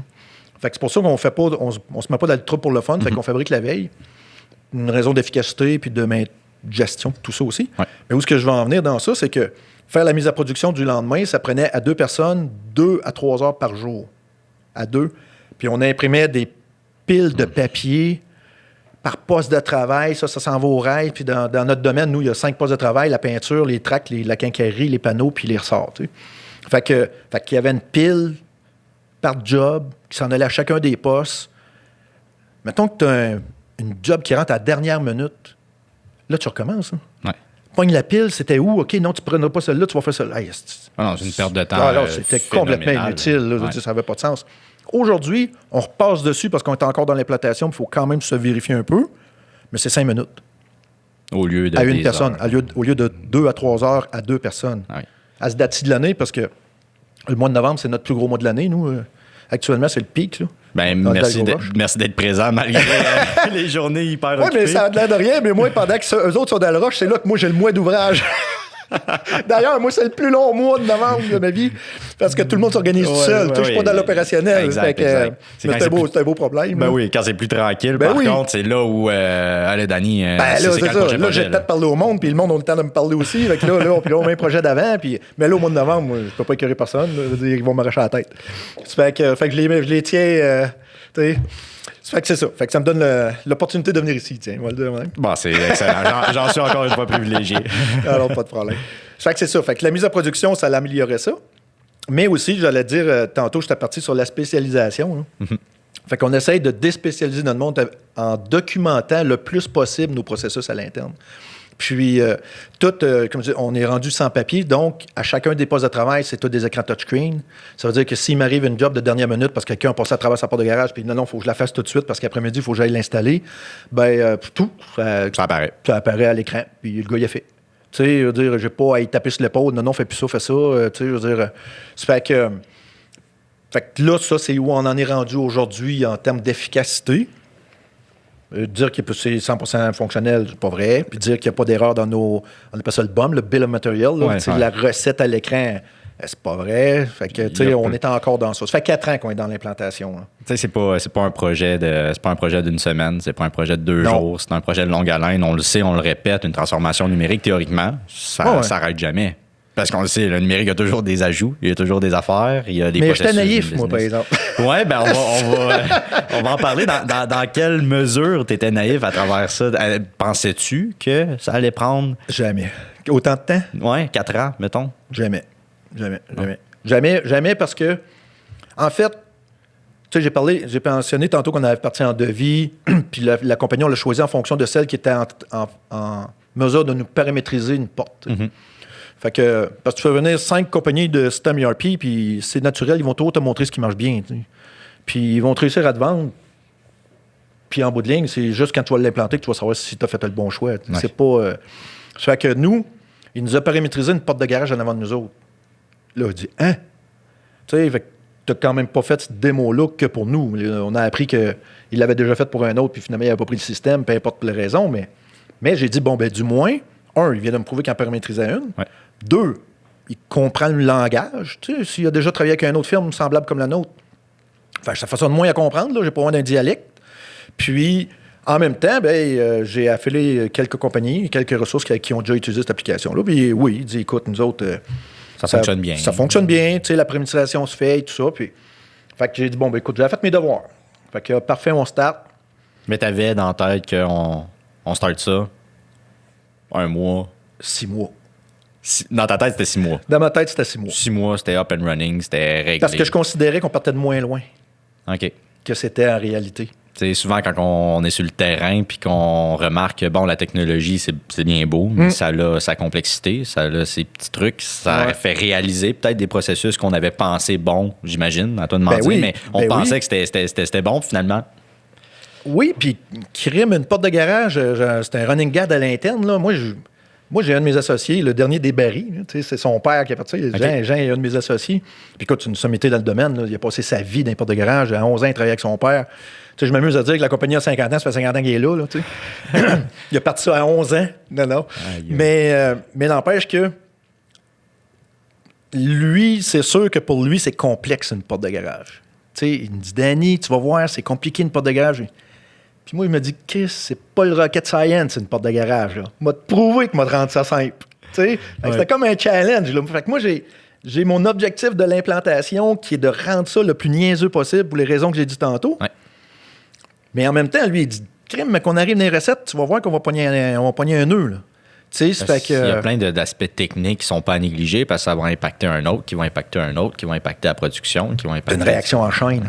Speaker 2: Fait que c'est pour ça qu'on fait pas, on se met pas dans le trou pour le fun. Fait qu'on fabrique la veille. Une raison d'efficacité puis de gestion, tout ça aussi. Ouais. Mais où est-ce que je veux en venir dans ça, c'est que faire la mise à production du lendemain, ça prenait à 2 personnes 2 à 3 heures par jour. À 2. Puis on imprimait des piles de papier par poste de travail. Ça s'en va au rail. Puis dans notre domaine, nous, il y a 5 postes de travail, la peinture, les tracts, la quincaillerie, les panneaux, puis les ressorts. Tu sais. Fait qu'il y avait une pile par job qui s'en allait à chacun des postes. Mettons que tu as une job qui rentre à la dernière minute. Là, tu recommences. Hein?
Speaker 1: Ouais.
Speaker 2: Pogne la pile, c'était où? OK, non, tu ne prendras pas celle-là, tu vas faire celle-là. Hey,
Speaker 1: non, c'est une perte de temps.
Speaker 2: Alors, c'était complètement inutile. Là, ouais. Ça n'avait pas de sens. Aujourd'hui, on repasse dessus parce qu'on est encore dans l'implantation. Il faut quand même se vérifier un peu. Mais c'est 5 minutes.
Speaker 1: Au lieu de
Speaker 2: à une personne. Au lieu de 2 à 3 heures à 2 personnes. Ouais. À ce date-ci de l'année, parce que le mois de novembre, c'est notre plus gros mois de l'année, nous. Actuellement, c'est le pic. Là,
Speaker 1: merci d'être présent malgré les journées hyper occupées.
Speaker 2: Oui, mais ça a l'air de rien. Mais moi, pendant que eux autres sont dans le rush, c'est là que moi, j'ai le mois d'ouvrage. D'ailleurs, moi, c'est le plus long mois de novembre de ma vie parce que tout le monde s'organise tout seul. Je ne suis pas dans l'opérationnel.
Speaker 1: Exact.
Speaker 2: C'est un beau problème.
Speaker 1: Ben oui, quand c'est plus tranquille, par contre, c'est là où... allez, Danny,
Speaker 2: là, c'est ça. Là, j'ai le temps de parler au monde, puis le monde a le temps de me parler aussi. Fait que là, on met un projet d'avant. Mais là, au mois de novembre, moi, je ne peux pas écœurer personne. Ils vont m'arracher la tête. Fait que je les tiens... Fait que c'est ça. Fait que ça me donne l'opportunité de venir ici, tiens. On va le dire même.
Speaker 1: Bon, c'est excellent. J'en suis encore une fois privilégié.
Speaker 2: Alors, pas de problème. Fait que c'est ça. Fait que la mise en production, ça l'améliorait ça. Mais aussi, j'allais dire, tantôt, j'étais parti sur la spécialisation. Mm-hmm. Fait qu'on essaye de déspécialiser notre monde en documentant le plus possible nos processus à l'interne. Puis, comme je dis, on est rendu sans papier. Donc, à chacun des postes de travail, c'est tous des écrans touchscreen. Ça veut dire que s'il m'arrive une job de dernière minute parce que quelqu'un a passé à travers sa porte de garage, puis non, il faut que je la fasse tout de suite parce qu'après-midi, il faut que j'aille l'installer, tout, ça apparaît. Ça apparaît à l'écran. Puis, le gars, il a fait. Tu sais, je veux dire, j'ai pas à y taper sur l'épaule. Non, fais plus ça, fais ça. Tu sais, je veux dire, ça fait que là, ça, c'est où on en est rendu aujourd'hui en termes d'efficacité. Dire que c'est 100% fonctionnel, c'est pas vrai. Puis dire qu'il n'y a pas d'erreur dans nos... On appelle ça le BOM, le Bill of Material. Là, la recette à l'écran, c'est pas vrai. Fait que, tu sais, on est encore dans ça. Ça fait 4 ans qu'on est dans l'implantation. Tu
Speaker 1: sais, c'est pas un projet d'une semaine, c'est pas un projet de 2 jours, c'est un projet de longue haleine. On le sait, on le répète, une transformation numérique, théoriquement, ça s'arrête jamais. Parce qu'on le sait, le numérique, il y a toujours des ajouts, il y a toujours des affaires, il y a des processus.
Speaker 2: Mais j'étais naïf, moi, par exemple.
Speaker 1: Oui, ben on va en parler. Dans quelle mesure tu étais naïf à travers ça? Pensais-tu que ça allait prendre...
Speaker 2: Jamais. Autant de temps?
Speaker 1: Oui, 4 ans, mettons.
Speaker 2: Jamais parce que, en fait, tu sais, j'ai mentionné tantôt qu'on avait parti en devis, puis la compagnie, on l'a choisi en fonction de celle qui était en mesure de nous paramétriser une porte. Mm-hmm. Fait que, parce que tu fais venir 5 compagnies de système ERP, puis c'est naturel, ils vont toujours te montrer ce qui marche bien. T'sais. Puis ils vont te réussir à te vendre. Puis en bout de ligne, c'est juste quand tu vas l'implanter que tu vas savoir si tu as fait le bon choix. Ouais. C'est pas. Ça fait que nous, il nous a paramétrisé une porte de garage en avant de nous autres. Là, on dit, hein? Tu sais, tu n'as quand même pas fait cette démo-là que pour nous. On a appris qu'il l'avait déjà fait pour un autre, puis finalement, il n'avait pas pris le système, peu importe les raisons. Mais j'ai dit, bon, ben du moins, il vient de me prouver qu'il en paramétrisait une. Ouais. 2, il comprend le langage. Tu sais, s'il a déjà travaillé avec une autre firme semblable comme la nôtre, ça façonne moins à comprendre. J'ai pas besoin d'un dialecte. Puis, en même temps, j'ai affilié quelques compagnies, quelques ressources qui ont déjà utilisé cette application-là. Puis oui, il dit, écoute, nous autres...
Speaker 1: ça fonctionne bien.
Speaker 2: Ça fonctionne bien. Tu sais, la préméditation se fait et tout ça. Puis, fait que j'ai dit, écoute, j'avais fait mes devoirs. Fait que parfait, on start.
Speaker 1: Mais t'avais dans la tête qu'on start ça 1 mois.
Speaker 2: 6 mois.
Speaker 1: Dans ta tête, c'était 6 mois.
Speaker 2: Dans ma tête, c'était 6 mois.
Speaker 1: 6 mois, c'était up and running, c'était réglé.
Speaker 2: Parce que je considérais qu'on partait de moins loin
Speaker 1: OK.
Speaker 2: que c'était en réalité.
Speaker 1: T'sais, souvent, quand on est sur le terrain puis qu'on remarque que la technologie, c'est bien beau, mais ça a sa complexité, ça a ses petits trucs, ça fait réaliser peut-être des processus qu'on avait pensé bons, j'imagine, à toi de mentir, mais on pensait que c'était bon, finalement.
Speaker 2: Oui, puis crime, une porte de garage, c'était un running gag à l'interne. Là. Moi, j'ai un de mes associés, le dernier des barils. C'est son père qui a fait ça. Jean est un de mes associés. Puis écoute, une sommité dans le domaine. Là, il a passé sa vie dans une porte de garage. À 11 ans, il travaillait avec son père. Je m'amuse à dire que la compagnie a 50 ans, ça fait 50 ans qu'il est là. Il a parti ça à 11 ans. Non. Mais n'empêche que lui, c'est sûr que pour lui, c'est complexe une porte de garage. Il me dit, Danny, tu vas voir, c'est compliqué une porte de garage. Puis moi, il me dit, Chris, c'est pas le rocket science, une porte de garage. Là. M'a prouvé que m'a rendu ça simple. C'était comme un challenge. Là. Fait que moi, j'ai mon objectif de l'implantation qui est de rendre ça le plus niaiseux possible pour les raisons que j'ai dit tantôt. Ouais. Mais en même temps, lui, il dit, crime, mais qu'on arrive dans les recettes, tu vas voir qu'on va pogner un nœud. Là. Fait que,
Speaker 1: il y a plein d'aspects techniques qui ne sont pas à négliger parce que ça va impacter un autre, qui va impacter un autre, qui va impacter la production, qui va impacter...
Speaker 2: Une réaction en chaîne.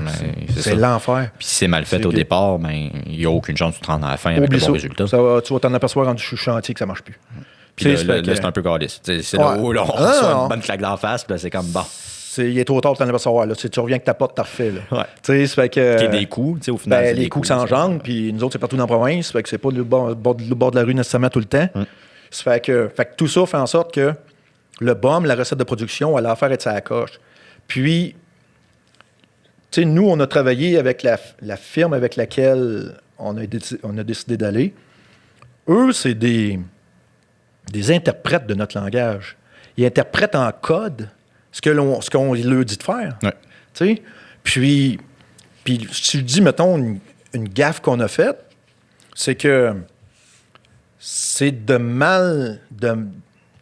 Speaker 2: C'est l'enfer.
Speaker 1: Puis si c'est mal fait au départ, il n'y a aucune chance de te rendre à la fin avec le bon résultat.
Speaker 2: Tu vas t'en apercevoir rendu chantier que ça ne marche plus.
Speaker 1: Puis là, c'est un peu caliste. C'est là où on reçoit une bonne claque d'en face, puis là, c'est comme bon.
Speaker 2: Il est trop tard pour t'en apercevoir. Là. Tu reviens avec ta porte, t'as refait. Là.
Speaker 1: Ouais. Fait que, qui est des coûts, au final.
Speaker 2: Les coûts s'engendrent, puis nous autres, c'est partout dans la province. Fait que c'est pas le bord de la rue nécessairement tout le temps. Fait que tout ça fait en sorte que le BOM, la recette de production, elle a affaire à être sa coche. Puis, nous, on a travaillé avec la firme avec laquelle on a décidé d'aller. Eux, c'est des interprètes de notre langage. Ils interprètent en code ce qu'on leur dit de faire. Ouais. Puis, si je dis, mettons, une gaffe qu'on a faite, c'est que c'est de mal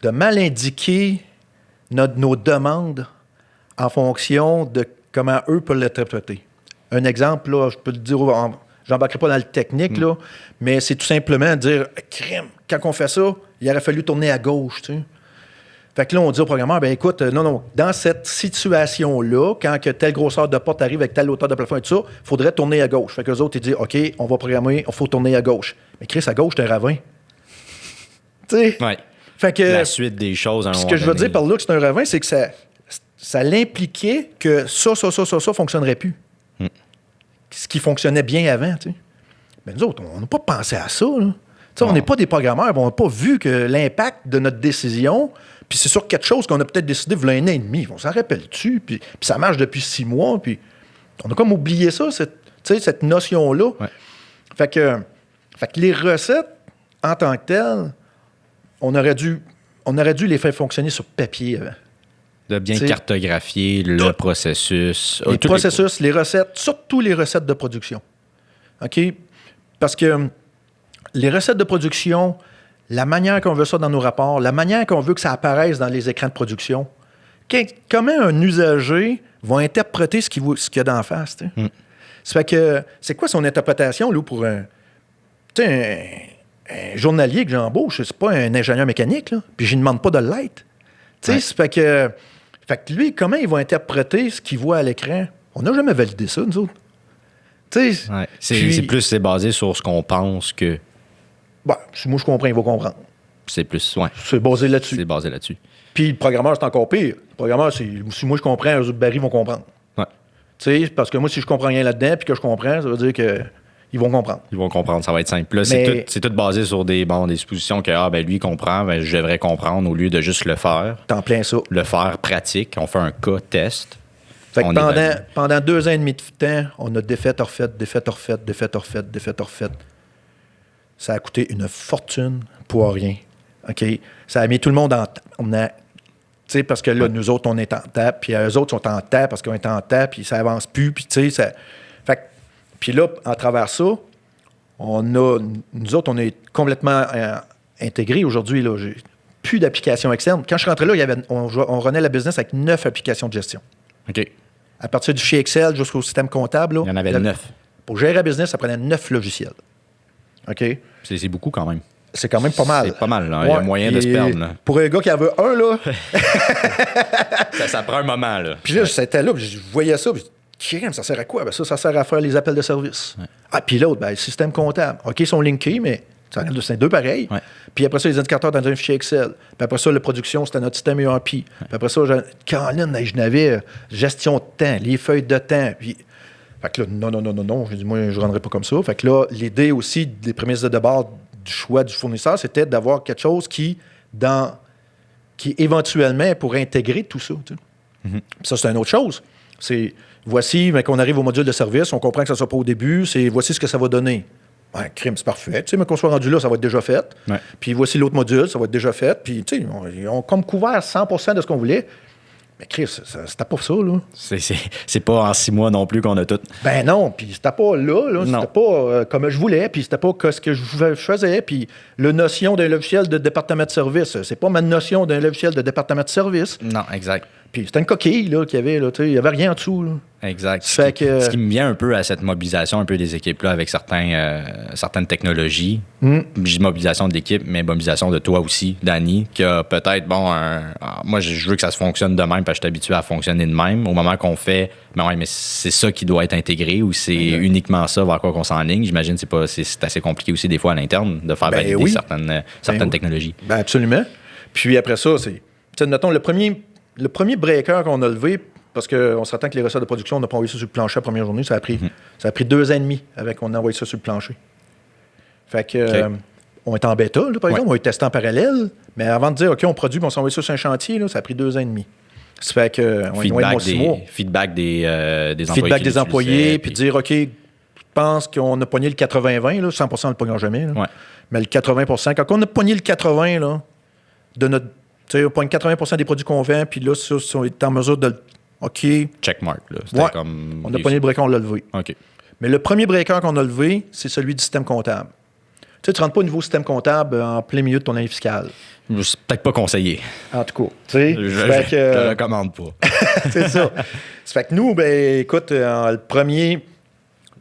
Speaker 2: indiquer nos demandes en fonction de comment eux peuvent l'interpréter. Un exemple, là, je peux te dire, j'embarquerai pas dans le technique, là, mais c'est tout simplement dire, crime, quand on fait ça, il aurait fallu tourner à gauche, tu sais. Fait que là, on dit au programmeur, écoute, non, dans cette situation-là, quand que telle grosseur de porte arrive avec telle hauteur de plafond et tout ça, il faudrait tourner à gauche. Fait que les autres, ils disent, OK, on va programmer, il faut tourner à gauche. Mais Chris, à gauche, c'est un ravin. Tu sais? Ouais. Fait que
Speaker 1: la suite des choses.
Speaker 2: Ce que je veux dire par là que c'est un ravin, c'est que ça l'impliquait que ça fonctionnerait plus. Ce qui fonctionnait bien avant, tu sais. Mais nous autres, on n'a pas pensé à ça, là. On n'est pas des programmeurs, on n'a pas vu que l'impact de notre décision, puis c'est sur quelque chose qu'on a peut-être décidé il y a 1 an et demi. On s'en rappelle-tu, puis ça marche depuis 6 mois, puis on a comme oublié ça, cette notion-là. Ouais. Fait que les recettes, en tant que telles, on aurait dû les faire fonctionner sur papier avant.
Speaker 1: De bien cartographier le processus.
Speaker 2: Les processus, les recettes, surtout les recettes de production. OK? Parce que les recettes de production, la manière qu'on veut ça dans nos rapports, la manière qu'on veut que ça apparaisse dans les écrans de production, comment un usager va interpréter ce qu'il y a d'en face? Ça fait que, c'est quoi son interprétation là, pour un journalier que j'embauche? C'est pas un ingénieur mécanique, là, puis je ne demande pas de l'être. Ça fait que lui, comment il va interpréter ce qu'il voit à l'écran? On n'a jamais validé ça, nous autres.
Speaker 1: C'est basé sur ce qu'on pense que...
Speaker 2: si moi je comprends, il va comprendre.
Speaker 1: C'est plus,
Speaker 2: C'est basé là-dessus.
Speaker 1: C'est basé là-dessus.
Speaker 2: Puis le programmeur, c'est encore pire. Le programmeur, si moi je comprends, eux autres barils vont comprendre. Ouais. Parce que moi, si je comprends rien là-dedans puis que je comprends, ça veut dire qu'ils vont comprendre.
Speaker 1: Ils vont comprendre, ça va être simple. Là, c'est tout basé sur des suppositions que lui, il comprend, je devrais comprendre au lieu de juste le faire.
Speaker 2: T'en plein ça.
Speaker 1: Le faire pratique. On fait un cas test.
Speaker 2: Fait que pendant 2 ans et demi de temps, on a défait, refait. Ça a coûté une fortune pour rien. OK? Ça a mis tout le monde en... sais, parce que là, nous autres, on est en table, puis eux autres sont en table parce qu'on est en table, puis ça avance plus, puis tu sais, ça... Fait que, puis là, à travers ça, nous autres, on est complètement intégrés aujourd'hui, là. J'ai plus d'applications externes. Quand je suis rentré là, on runait la business avec 9 applications de gestion.
Speaker 1: OK.
Speaker 2: À partir du fichier Excel jusqu'au système comptable, là,
Speaker 1: Il y en avait 9.
Speaker 2: Pour gérer la business, ça prenait 9 logiciels. OK?
Speaker 1: C'est beaucoup quand même.
Speaker 2: C'est quand même pas mal.
Speaker 1: C'est pas mal, là. Il y a moyen de se perdre, là.
Speaker 2: Pour un gars qui en veut un, là...
Speaker 1: ça prend un moment, là.
Speaker 2: Puis là, c'était là, puis je voyais ça, puis ça sert à quoi? Ben ça sert à faire les appels de service. Ouais. Ah, puis l'autre, ben, le système comptable. OK, ils sont linkés, mais c'est deux pareils. Ouais. Puis après ça, les indicateurs dans un fichier Excel. Puis après ça, la production, c'était notre système ERP. Puis après ça, Caroline, je n'avais gestion de temps, les feuilles de temps. Puis, fait que là, non. J'ai dit, moi, je ne rendrai pas comme ça. Fait que là, l'idée aussi des prémices de départ du choix du fournisseur, c'était d'avoir quelque chose qui éventuellement pourrait intégrer tout ça. Tu sais. Mm-hmm. Ça, c'est une autre chose. Voici, mais qu'on arrive au module de service, on comprend que ça ne soit pas au début, voici ce que ça va donner. Ouais, crime, c'est parfait. Tu sais, mais qu'on soit rendu là, ça va être déjà fait. Ouais. Puis voici l'autre module, ça va être déjà fait. Puis, tu sais, ils ont comme couvert 100% de ce qu'on voulait. Mais Chris, c'était pas ça, là.
Speaker 1: C'est pas en 6 mois non plus qu'on a tout.
Speaker 2: Ben non, puis c'était pas là. C'était pas comme je voulais, puis c'était pas ce que je faisais. Puis la notion d'un logiciel de département de service, c'est pas ma notion d'un logiciel de département de service.
Speaker 1: Non, exact.
Speaker 2: Puis c'était une coquille là, qu'il y avait, là, il n'y avait rien en dessous. Là.
Speaker 1: Exact. Ce qui me vient un peu à cette mobilisation un peu des équipes-là avec certaines technologies. Je dis mobilisation de l'équipe, mais mobilisation de toi aussi, Danny, qui a peut-être, moi, je veux que ça se fonctionne de même parce que je suis habitué à fonctionner de même. Au moment qu'on fait, mais c'est ça qui doit être intégré ou c'est uniquement ça vers quoi qu'on s'enligne. J'imagine que c'est assez compliqué aussi des fois à l'interne de faire valider certaines technologies.
Speaker 2: Ben absolument. Puis après ça, c'est, notons, le premier breaker qu'on a levé, parce qu'on s'attend que les recettes de production, on n'a pas envoyé ça sur le plancher la première journée, ça a pris 2 ans et demi avec qu'on a envoyé ça sur le plancher. Fait que, on est en bêta, là, par exemple, on est testé en parallèle, mais avant de dire, OK, on produit, puis on s'envoie ça sur un chantier, là, ça a pris 2 ans et demi. Ça fait que, on est loin de 6 mois.
Speaker 1: Feedback des employés.
Speaker 2: Feedback des employés, puis dire, OK, je pense qu'on a pogné le 80-20, là, 100% on ne le pognera jamais. Là. Ouais. Mais le 80%, quand on a pogné le 80%, là, de notre. Tu sais, on pogne 80% des produits qu'on vend, puis là, ça, on est en mesure de. OK.
Speaker 1: Checkmark, là.
Speaker 2: Ouais. Comme on a pogné le breaker, on l'a levé.
Speaker 1: OK.
Speaker 2: Mais le premier breaker qu'on a levé, c'est celui du système comptable. Tu sais, tu ne rentres pas au niveau système comptable en plein milieu de ton année fiscale.
Speaker 1: C'est peut-être pas conseillé.
Speaker 2: En tout cas. Tu sais.
Speaker 1: Je le recommande pas.
Speaker 2: C'est ça. Ça fait que nous, ben écoute, le premier.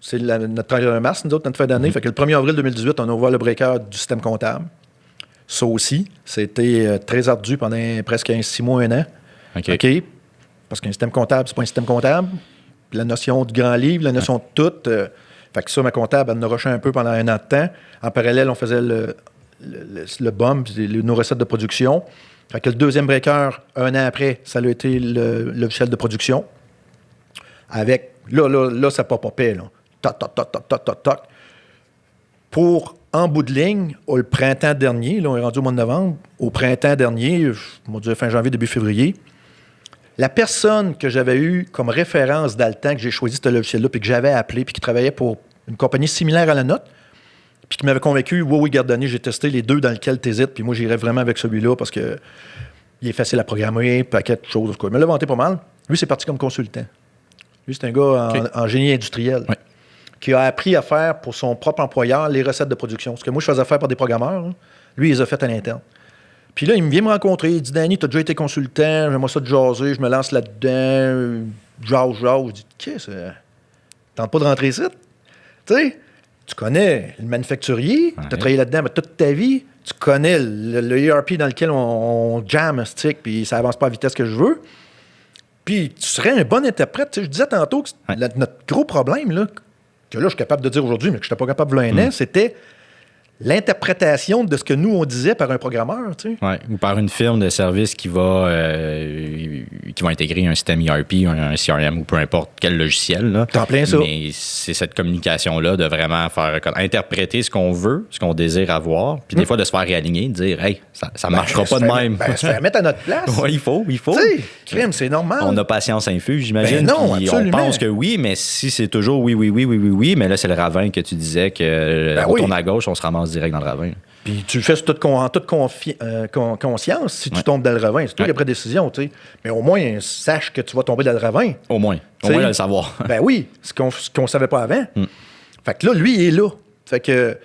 Speaker 2: C'est notre 31 mars, nous autres, notre fin d'année. Fait que le 1er avril 2018, on a ouvert le breaker du système comptable. Ça aussi, c'était très ardu pendant presque 6 mois, 1 an. OK. Parce qu'un système comptable, c'est pas un système comptable. La notion du grand livre, la notion de tout. Fait que ça, ma comptable, elle nous rushait un peu pendant 1 an de temps. En parallèle, on faisait le BOM, nos recettes de production. Fait que le deuxième breaker, 1 an après, ça a été le logiciel de production. Avec, là, ça popait, là. Toc. Pour, en bout de ligne, le printemps dernier, là, on est rendu au mois de novembre, au printemps dernier, on va dire fin janvier, début février, la personne que j'avais eue comme référence dans le temps que j'ai choisi ce logiciel-là, puis que j'avais appelé, puis qui travaillait pour une compagnie similaire à la nôtre, puis qui m'avait convaincu, oui, Gardani, j'ai testé les deux dans lesquels tu hésites, puis moi, j'irais vraiment avec celui-là parce que il est facile à programmer, paquet de choses. Il me l'a vanté pas mal. Lui, c'est parti comme consultant. Lui, c'est un gars en génie industriel. Oui. Qui a appris à faire pour son propre employeur les recettes de production. Ce que moi, je faisais faire par des programmeurs, là, lui, il les a fait à l'interne. Puis là, il vient me rencontrer. Il dit, Danny, tu as déjà été consultant, j'aimerais ça de jaser, je me lance là-dedans, jase. Je dis, qu'est-ce que c'est? Tente pas de rentrer ici? Tu sais, tu connais le manufacturier, tu as travaillé là-dedans toute ta vie, tu connais le ERP dans lequel on jam un stick, puis ça avance pas à la vitesse que je veux. Puis tu serais un bon interprète. Tu sais, je disais tantôt que notre gros problème, là, que là, je suis capable de dire aujourd'hui, mais que je n'étais pas capable de l'un an, c'était l'interprétation de ce que nous, on disait par un programmeur. Tu sais.
Speaker 1: Oui, ou par une firme de service qui va intégrer un système ERP, un CRM ou peu importe quel logiciel. Là.
Speaker 2: T'en plein ça.
Speaker 1: Mais c'est cette communication-là de vraiment faire interpréter ce qu'on veut, ce qu'on désire avoir, puis des fois de se faire réaligner, de dire « Hey, ça ne marchera pas de même. »
Speaker 2: se faire mettre à notre place.
Speaker 1: Oui, il faut.
Speaker 2: Tu sais, crime, c'est normal.
Speaker 1: On a patience infuse, j'imagine.
Speaker 2: Non, absolument.
Speaker 1: On pense que oui, mais si c'est toujours oui, mais là, c'est le ravin que tu disais que on tourne à gauche, on se ramasse direct dans le ravin.
Speaker 2: Puis tu le fais en toute conscience si tu tombes dans le ravin. C'est toi qui as pris la décision, tu sais. Mais au moins, sache que tu vas tomber dans le ravin.
Speaker 1: Au moins le savoir.
Speaker 2: Ben oui, ce qu'on savait pas avant. Fait que là, lui, il est là. Fait que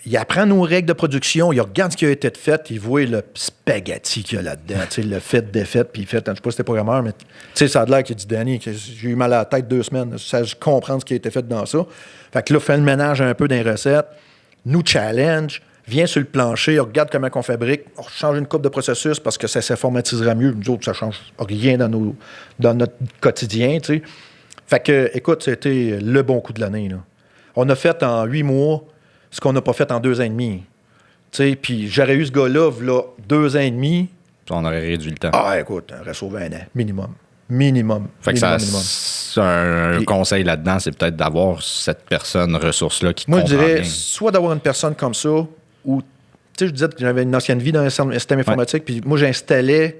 Speaker 2: il apprend nos règles de production, il regarde ce qui a été fait, il voit le spaghetti qu'il y a là-dedans, tu sais, le fait, défait, puis il fait, je sais pas si c'était programmeur, mais tu sais, ça a l'air qu'il dit, Danny, que j'ai eu mal à la tête 2 semaines, je comprends ce qui a été fait dans ça. Fait que là, fait le ménage un peu dans les recettes, nous challenge, vient sur le plancher, on regarde comment on fabrique, on change une coupe de processus parce que ça s'informatisera mieux. Nous autres, ça change rien dans notre quotidien, tu sais. Fait que, écoute, c'était le bon coup de l'année, là. On a fait en 8 mois ce qu'on n'a pas fait en 2 ans et demi. Tu sais, puis j'aurais eu ce gars-là, là, 2 ans et demi.
Speaker 1: On aurait réduit le temps.
Speaker 2: Ah, écoute, on aurait sauvé 1 an, minimum.
Speaker 1: Fait que c'est un conseil là-dedans, c'est peut-être d'avoir cette personne ressource-là qui comprend bien.
Speaker 2: Moi, je dirais, soit d'avoir une personne comme ça, ou, tu sais, je disais que j'avais une ancienne vie dans un système informatique, puis moi, j'installais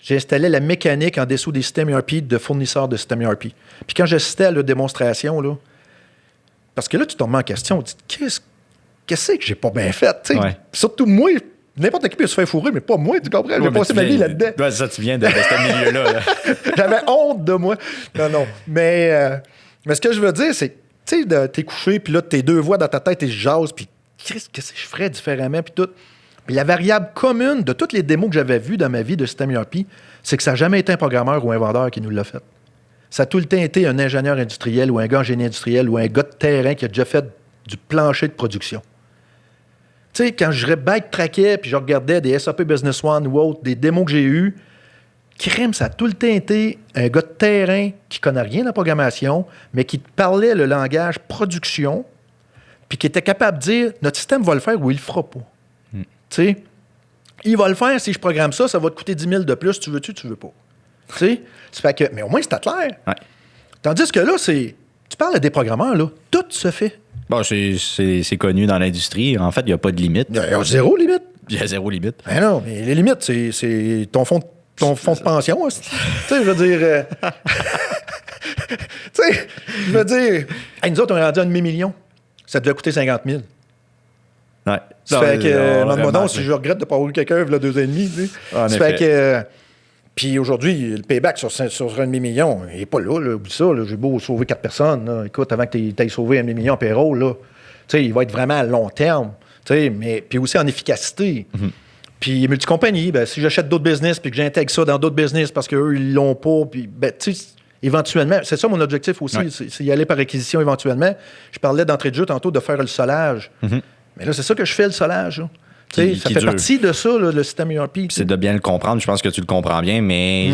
Speaker 2: la mécanique en dessous des systèmes ERP de fournisseurs de systèmes ERP. Puis quand j'assistais à la démonstration, là, parce que là, tu te remets en question, tu te dis, qu'est-ce que j'ai pas bien fait? Surtout moi, n'importe qui peut se faire fourrer, mais pas moi, tu comprends? J'ai passé ma vie là-dedans.
Speaker 1: Ouais, ça, tu viens de ce milieu-là. Là.
Speaker 2: J'avais honte de moi. Non. Mais ce que je veux dire, c'est, tu sais, t'es couché, puis là, tes 2 voix dans ta tête, et je jase, puis qu'est-ce que je ferais différemment, puis tout. Puis la variable commune de toutes les démos que j'avais vues dans ma vie de système ERP, c'est que ça n'a jamais été un programmeur ou un vendeur qui nous l'a fait. Ça a tout le temps été un ingénieur industriel ou un gars en génie industriel ou un gars de terrain qui a déjà fait du plancher de production. Tu sais, quand je backtrackais puis je regardais des SAP Business One ou autres, des démos que j'ai eues, crème, ça a tout le temps été un gars de terrain qui connaît rien de la programmation, mais qui parlait le langage production puis qui était capable de dire « Notre système va le faire ou il le fera pas. Tu sais, il va le faire si je programme ça, ça va te coûter 10 000 de plus, tu veux pas. Tu sais, ça fait que, mais au moins, c'est clair.
Speaker 1: Ouais.
Speaker 2: Tandis que là, tu parles à des programmeurs, là, tout se fait.
Speaker 1: Bon, c'est connu dans l'industrie. En fait, il n'y a pas de limite.
Speaker 2: Il y a 0 limite.
Speaker 1: Il y a 0 limite.
Speaker 2: Ben non, mais les limites, c'est ton fonds de pension. Tu sais, je veux dire... tu sais, je veux dire... Hey, nous autres, on est rendu à 1 demi-million. Ça devait coûter 50 000.
Speaker 1: Ouais.
Speaker 2: Ça fait que, demande-moi si je regrette de ne pas avoir eu quelqu'un il y a 2 ans et demi. Tu sais. Ça fait que... Puis aujourd'hui, le payback sur 1 demi-million, il n'est pas là. Oublie ça. Là, j'ai beau sauver 4 personnes. Là. Écoute, avant que tu aies sauvé 1 demi-million en payroll, là, il va être vraiment à long terme. Mais puis aussi en efficacité. Mm-hmm. Puis multicompagnie, ben, si j'achète d'autres business puis que j'intègre ça dans d'autres business parce qu'eux, ils l'ont pas, puis ben, éventuellement, c'est ça mon objectif aussi, c'est y aller par acquisition éventuellement. Je parlais d'entrée de jeu tantôt de faire le solage. Mm-hmm. Mais là, c'est ça que je fais, le solage. Là. Ça fait partie de ça, là, le système ERP.
Speaker 1: C'est de bien le comprendre. Je pense que tu le comprends bien, mais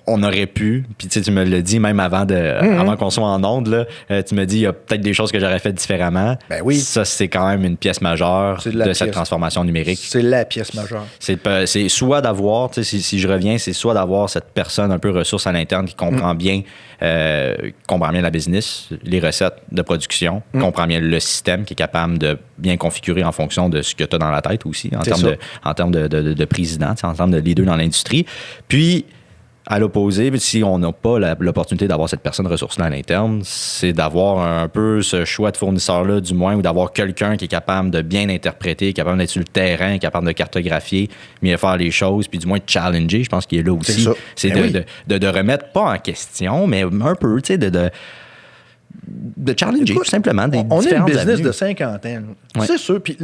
Speaker 1: on aurait pu. Puis tu me l'as dit même avant qu'on soit en onde. Là, tu me dis il y a peut-être des choses que j'aurais faites différemment.
Speaker 2: Ben oui.
Speaker 1: Ça, c'est quand même une pièce majeure cette transformation numérique.
Speaker 2: C'est la pièce majeure.
Speaker 1: C'est soit d'avoir, si je reviens, c'est soit d'avoir cette personne un peu ressource à l'interne qui comprend bien la business, les recettes de production, comprend bien le système, qui est capable de bien configurer en fonction de ce que tu as dans la tête aussi, en termes de président, en termes de leader dans l'industrie. Puis, à l'opposé, si on n'a pas l'opportunité d'avoir cette personne ressource-là à l'interne, c'est d'avoir un peu ce choix de fournisseur-là, du moins, ou d'avoir quelqu'un qui est capable de bien interpréter, capable d'être sur le terrain, capable de cartographier, mieux faire les choses, puis du moins de challenger. Je pense qu'il est là aussi. C'est de remettre, pas en question, mais un peu, tu sais, de challenger, tout simplement.
Speaker 2: On est une business de 50 ans. Ouais. C'est sûr. Puis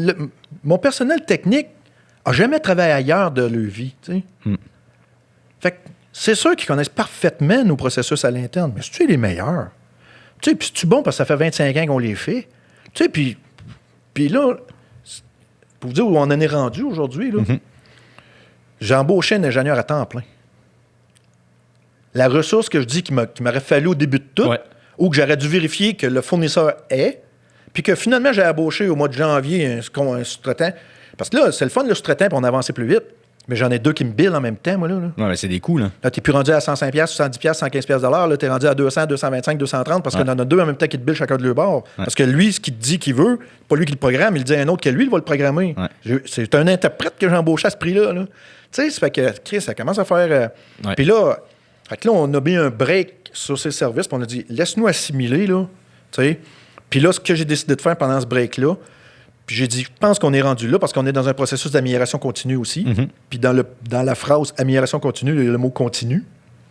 Speaker 2: mon personnel technique n'a jamais travaillé ailleurs de leur vie. Tu sais. Fait que c'est sûr qu'ils connaissent parfaitement nos processus à l'interne, mais c'est-tu les meilleurs? Tu sais, puis c'est-tu bon parce que ça fait 25 ans qu'on les fait? Tu sais, puis là, pour vous dire où on en est rendu aujourd'hui, là, j'ai embauché un ingénieur à temps plein. La ressource que je dis qu'il m'aurait fallu au début de tout, ou que j'aurais dû vérifier que le fournisseur est, puis que finalement, j'ai embauché au mois de janvier un sous-traitant. Parce que là, c'est le fun, le sous-traitant, pour en avancer plus vite. Mais j'en ai 2 qui me billent en même temps, moi, là.
Speaker 1: Oui, mais c'est des coûts, là.
Speaker 2: Là, t'es plus rendu à 105$, 70$, 115$. Là, t'es rendu à 200, 225, 230, parce qu'il y en a 2 en même temps qui te billent chacun de leur bord. Ouais. Parce que lui, ce qu'il te dit qu'il veut, pas lui qui le programme, il dit à un autre que lui, il va le programmer. Ouais. C'est un interprète que j'ai embauché à ce prix-là. Là. Tu sais, ça fait que, Chris, ça commence à faire... Puis là, on a mis un break sur ces services, puis on a dit, laisse-nous assimiler, là. Tu sais. Puis là, ce que j'ai décidé de faire pendant ce break-là, Puis j'ai dit, je pense qu'on est rendu là parce qu'on est dans un processus d'amélioration continue aussi. Puis dans la phrase amélioration continue, il y a le mot continu.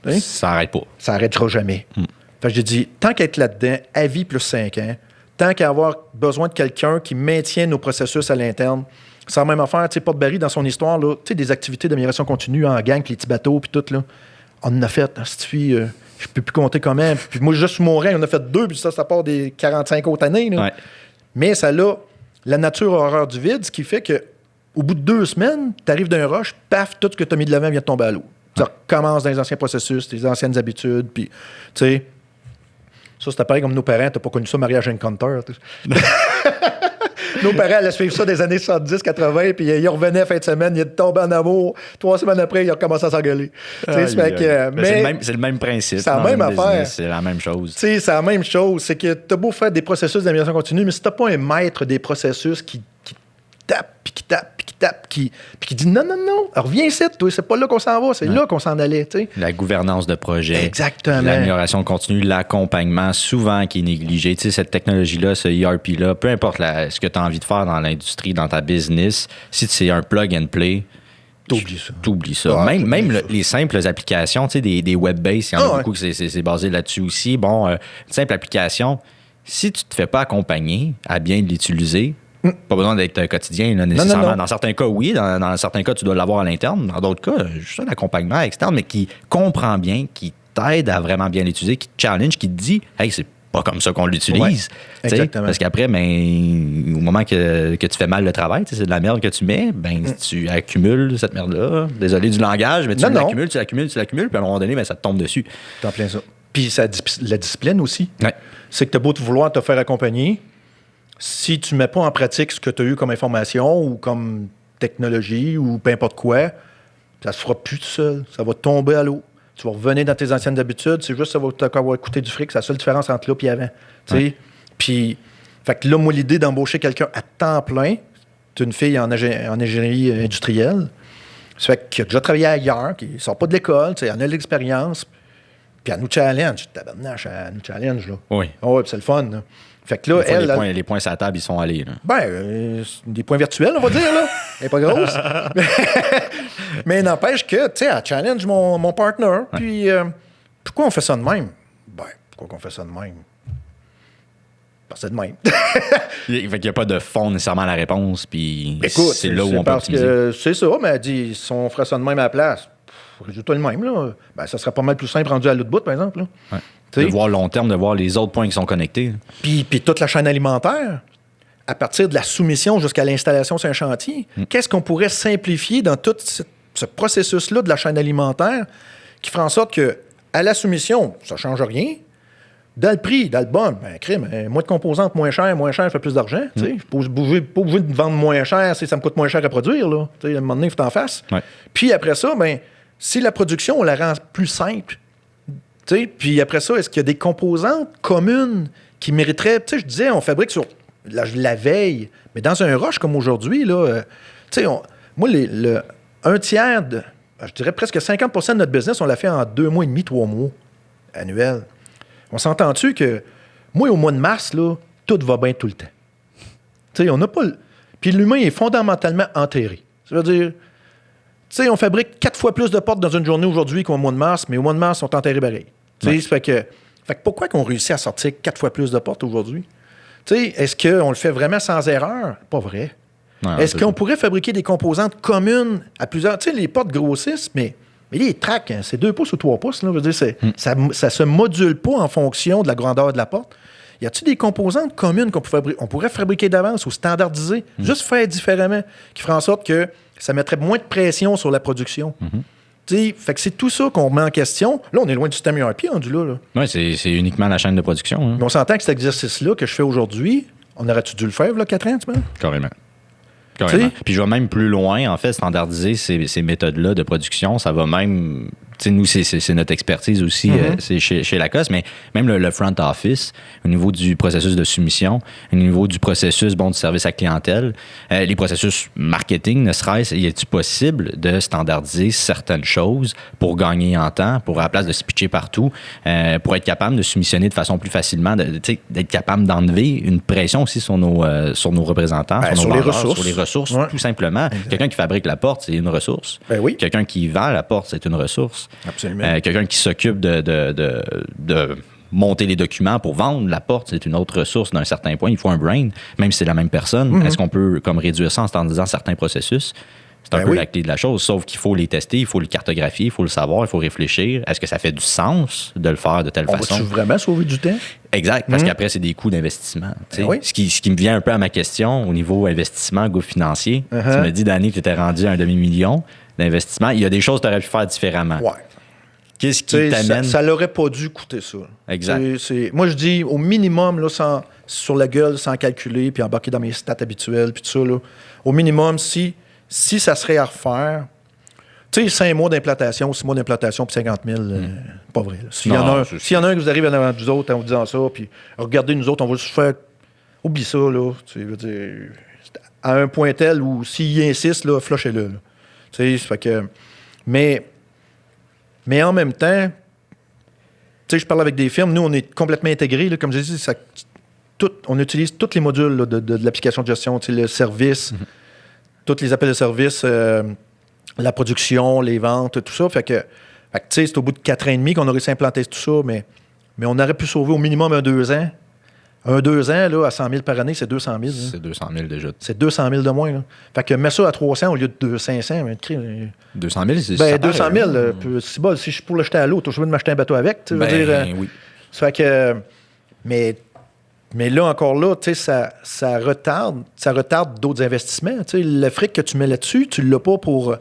Speaker 2: Hein?
Speaker 1: Ça n'arrête pas.
Speaker 2: Ça n'arrêtera jamais. Fait que j'ai dit, tant qu'être là-dedans, à vie plus 5 ans, tant qu'à avoir besoin de quelqu'un qui maintient nos processus à l'interne, c'est la même affaire. Tu sais, Porte Barry, dans son histoire, là, tu sais, des activités d'amélioration continue en gang, les petits bateaux, puis tout, là, on en a fait. Je ne peux plus compter comment. Puis moi, juste sur mon rang, on en a fait 2, puis ça part des 45 autres années. Là.
Speaker 1: Ouais.
Speaker 2: Mais ça a la nature horreur du vide, ce qui fait que au bout de 2 semaines, tu arrives d'un rush, paf, tout ce que tu as mis de l'avant vient de tomber à l'eau. Tu recommences dans les anciens processus, tes anciennes habitudes, puis, tu sais, ça, c'était pareil comme nos parents, t'as pas connu ça, mariage encounter. Nos parents allaient suivre ça des années 70, 80, puis ils revenaient fin de semaine, ils tombaient en amour. 3 semaines après, ils ont commencé à s'engueuler.
Speaker 1: C'est le même principe.
Speaker 2: C'est la même affaire.
Speaker 1: C'est la même chose.
Speaker 2: C'est la même chose. C'est que t'as beau faire des processus d'amélioration continue, mais si t'as pas un maître des processus qui tape, puis qui tape, puis qui tape, puis qui dit non, reviens ici, toi, c'est pas là qu'on s'en va, c'est là qu'on s'en allait. T'sais.
Speaker 1: La gouvernance de projet.
Speaker 2: Exactement.
Speaker 1: L'amélioration continue, l'accompagnement, souvent qui est négligé. Tu sais, cette technologie-là, ce ERP-là, peu importe ce que tu as envie de faire dans l'industrie, dans ta business, si c'est un plug and play, T'oublies ça. Même les simples applications, tu sais, des web-based, il y en a beaucoup que c'est basé là-dessus aussi. Bon, une simple application, si tu te fais pas accompagner à bien l'utiliser, pas besoin d'être quotidien, là, nécessairement. Non. Dans certains cas, oui. Dans certains cas, tu dois l'avoir à l'interne. Dans d'autres cas, juste un accompagnement externe, mais qui comprend bien, qui t'aide à vraiment bien l'utiliser, qui te challenge, qui te dit « Hey, c'est pas comme ça qu'on l'utilise. Ouais, » exactement. Parce qu'après, au moment que tu fais mal le travail, c'est de la merde que tu mets, tu accumules cette merde-là. Désolé du langage, mais tu l'accumules, puis à un moment donné, ça te tombe dessus.
Speaker 2: T'en plein ça. Puis la discipline aussi.
Speaker 1: Ouais.
Speaker 2: C'est que t'as beau te vouloir te faire accompagner, si tu ne mets pas en pratique ce que tu as eu comme information ou comme technologie ou peu importe quoi, ça ne se fera plus tout seul. Ça va tomber à l'eau. Tu vas revenir dans tes anciennes habitudes. C'est juste ça va t'avoir coûté du fric. C'est la seule différence entre là et avant. Ouais. Puis, fait que là, moi, l'idée d'embaucher quelqu'un à temps plein, c'est une fille en ingénierie industrielle. Ça fait qu'elle a déjà travaillé ailleurs, qui ne sort pas de l'école, elle a de l'expérience. Puis elle nous challenge. Tabarnache, elle nous challenge, là.
Speaker 1: Oui.
Speaker 2: Oh, puis c'est le fun, là. Fait que là,
Speaker 1: les points sur la table, ils sont allés. Là.
Speaker 2: Des points virtuels, on va dire. Là. Elle n'est pas grosse. Mais n'empêche que, tu sais, elle challenge mon partner. Ouais. Puis, pourquoi on fait ça de même? Pourquoi on fait ça de même? Parce que c'est de même.
Speaker 1: Fait qu'il n'y a pas de fond nécessairement à la réponse. Puis
Speaker 2: écoute,
Speaker 1: c'est là où on peut optimiser.
Speaker 2: C'est ça, mais elle dit, si on ferait ça de même à la place, résultat le même, là. Ça serait pas mal plus simple rendu à l'autre bout, par exemple. Là.
Speaker 1: Ouais. De voir long terme, de voir les autres points qui sont connectés.
Speaker 2: Puis toute la chaîne alimentaire, à partir de la soumission jusqu'à l'installation sur un chantier, qu'est-ce qu'on pourrait simplifier dans tout ce processus-là de la chaîne alimentaire qui ferait en sorte que à la soumission, ça ne change rien. Dans le prix, dans le bon, moins de composantes, moins cher fait plus d'argent. Je ne suis pas obligé de vendre moins cher si ça me coûte moins cher à produire. Là. À un moment donné, il faut t'en face.
Speaker 1: Ouais.
Speaker 2: Puis après ça, si la production, on la rend plus simple, puis après ça, est-ce qu'il y a des composantes communes qui mériteraient... Je disais, on fabrique sur la veille, mais dans un rush comme aujourd'hui, là, moi, un tiers, je dirais presque 50% de notre business, on l'a fait en 2 mois et demi, 3 mois annuels. On s'entend-tu que, moi, au mois de mars, là, tout va bien tout le temps. On n'a pas... Puis l'humain est fondamentalement enterré. Ça veut dire... on fabrique 4 fois plus de portes dans une journée aujourd'hui qu'au mois de mars, mais au mois de mars, on est enterrés pareil. Ouais. Fait que pourquoi qu'on réussit à sortir 4 fois plus de portes aujourd'hui? Est-ce qu'on le fait vraiment sans erreur? Pas vrai. Non, est-ce qu'on pourrait fabriquer des composantes communes à plusieurs... les portes grossissent, mais les tracks, c'est 2 pouces ou 3 pouces. Là, je veux dire, ça se module pas en fonction de la grandeur de la porte. Y a-t-il des composantes communes qu'on pourrait fabriquer d'avance ou standardiser, juste faire différemment, qui ferait en sorte que ça mettrait moins de pression sur la production? Fait que c'est tout ça qu'on met en question. Là, on est loin du système ERP rendu là.
Speaker 1: Oui, c'est uniquement la chaîne de production. Hein.
Speaker 2: Mais on s'entend que cet exercice-là que je fais aujourd'hui, on aurait-tu dû le faire, là, 4 ans, tu vois?
Speaker 1: Carrément. Puis je vais même plus loin, en fait, standardiser ces méthodes-là de production. Ça va même nous, c'est notre expertise aussi, c'est chez Lacoste, mais même le front office, au niveau du processus de soumission, au niveau du processus du service à clientèle, les processus marketing, ne serait-ce, y est-il possible de standardiser certaines choses pour gagner en temps, pour à la place de se pitcher partout, pour être capable de soumissionner de façon plus facilement, d'être capable d'enlever une pression aussi sur nos représentants, sur les ressources, tout simplement. Exact. Quelqu'un qui fabrique la porte, c'est une ressource.
Speaker 2: Ben oui.
Speaker 1: Quelqu'un qui vend la porte, c'est une ressource.
Speaker 2: Absolument.
Speaker 1: Quelqu'un qui s'occupe de monter les documents pour vendre la porte, c'est une autre ressource d'un certain point. Il faut un brain, même si c'est la même personne. Est-ce qu'on peut comme réduire ça en standardisant certains processus? C'est un peu la clé de la chose, sauf qu'il faut les tester, il faut le cartographier, il faut le savoir, il faut réfléchir. Est-ce que ça fait du sens de le faire de telle façon?
Speaker 2: Va-tu vraiment sauver du temps?
Speaker 1: Exact, parce qu'après, c'est des coûts d'investissement. Ce qui me vient un peu à ma question au niveau investissement, go financier. Tu me dis, Danny, que tu étais rendu à 250 000 d'investissement. Il y a des choses que tu aurais pu faire différemment.
Speaker 2: Ouais.
Speaker 1: Qu'est-ce qui t'amène?
Speaker 2: Ça n'aurait pas dû coûter ça.
Speaker 1: Exact.
Speaker 2: Moi, je dis au minimum, là, sur la gueule, sans calculer, puis embarquer dans mes stats habituels, puis tout ça, là, au minimum, si ça serait à refaire, tu sais, 5 mois d'implantation, 6 mois d'implantation, puis 50 000, pas vrai. S'il y en a un qui vous arrive en avant de vous autres en vous disant ça, puis regardez, nous autres, on va se faire... Oublie ça, là. Tu veux dire, à un point tel où s'il insiste, là, flushez-le. Là. Tu sais, ça fait que... Mais en même temps, tu sais, je parle avec des firmes, nous, on est complètement intégrés, là, comme je dis, on utilise tous les modules là, de l'application de gestion, tu sais, le service, tous les appels de service, la production, les ventes, tout ça. Fait que tu sais, c'est au bout de 4 ans et demi qu'on aurait s'implanter tout ça, mais on aurait pu sauver au minimum 2 ans. 2 ans, là, à 100 000 par année, c'est 200 000.
Speaker 1: C'est 200 000 déjà.
Speaker 2: C'est 200 000 de moins. Là. Fait que mets ça à 300 au lieu de 500.
Speaker 1: 200 000, c'est
Speaker 2: ça. 200 000, si je suis pour l'acheter à l'autre, je veux m'acheter un bateau avec. Tu veux dire,
Speaker 1: oui.
Speaker 2: Ça fait que... Mais là, encore là, tu sais, ça retarde d'autres investissements. Tu sais, le fric que tu mets là-dessus, tu ne l'as pas pour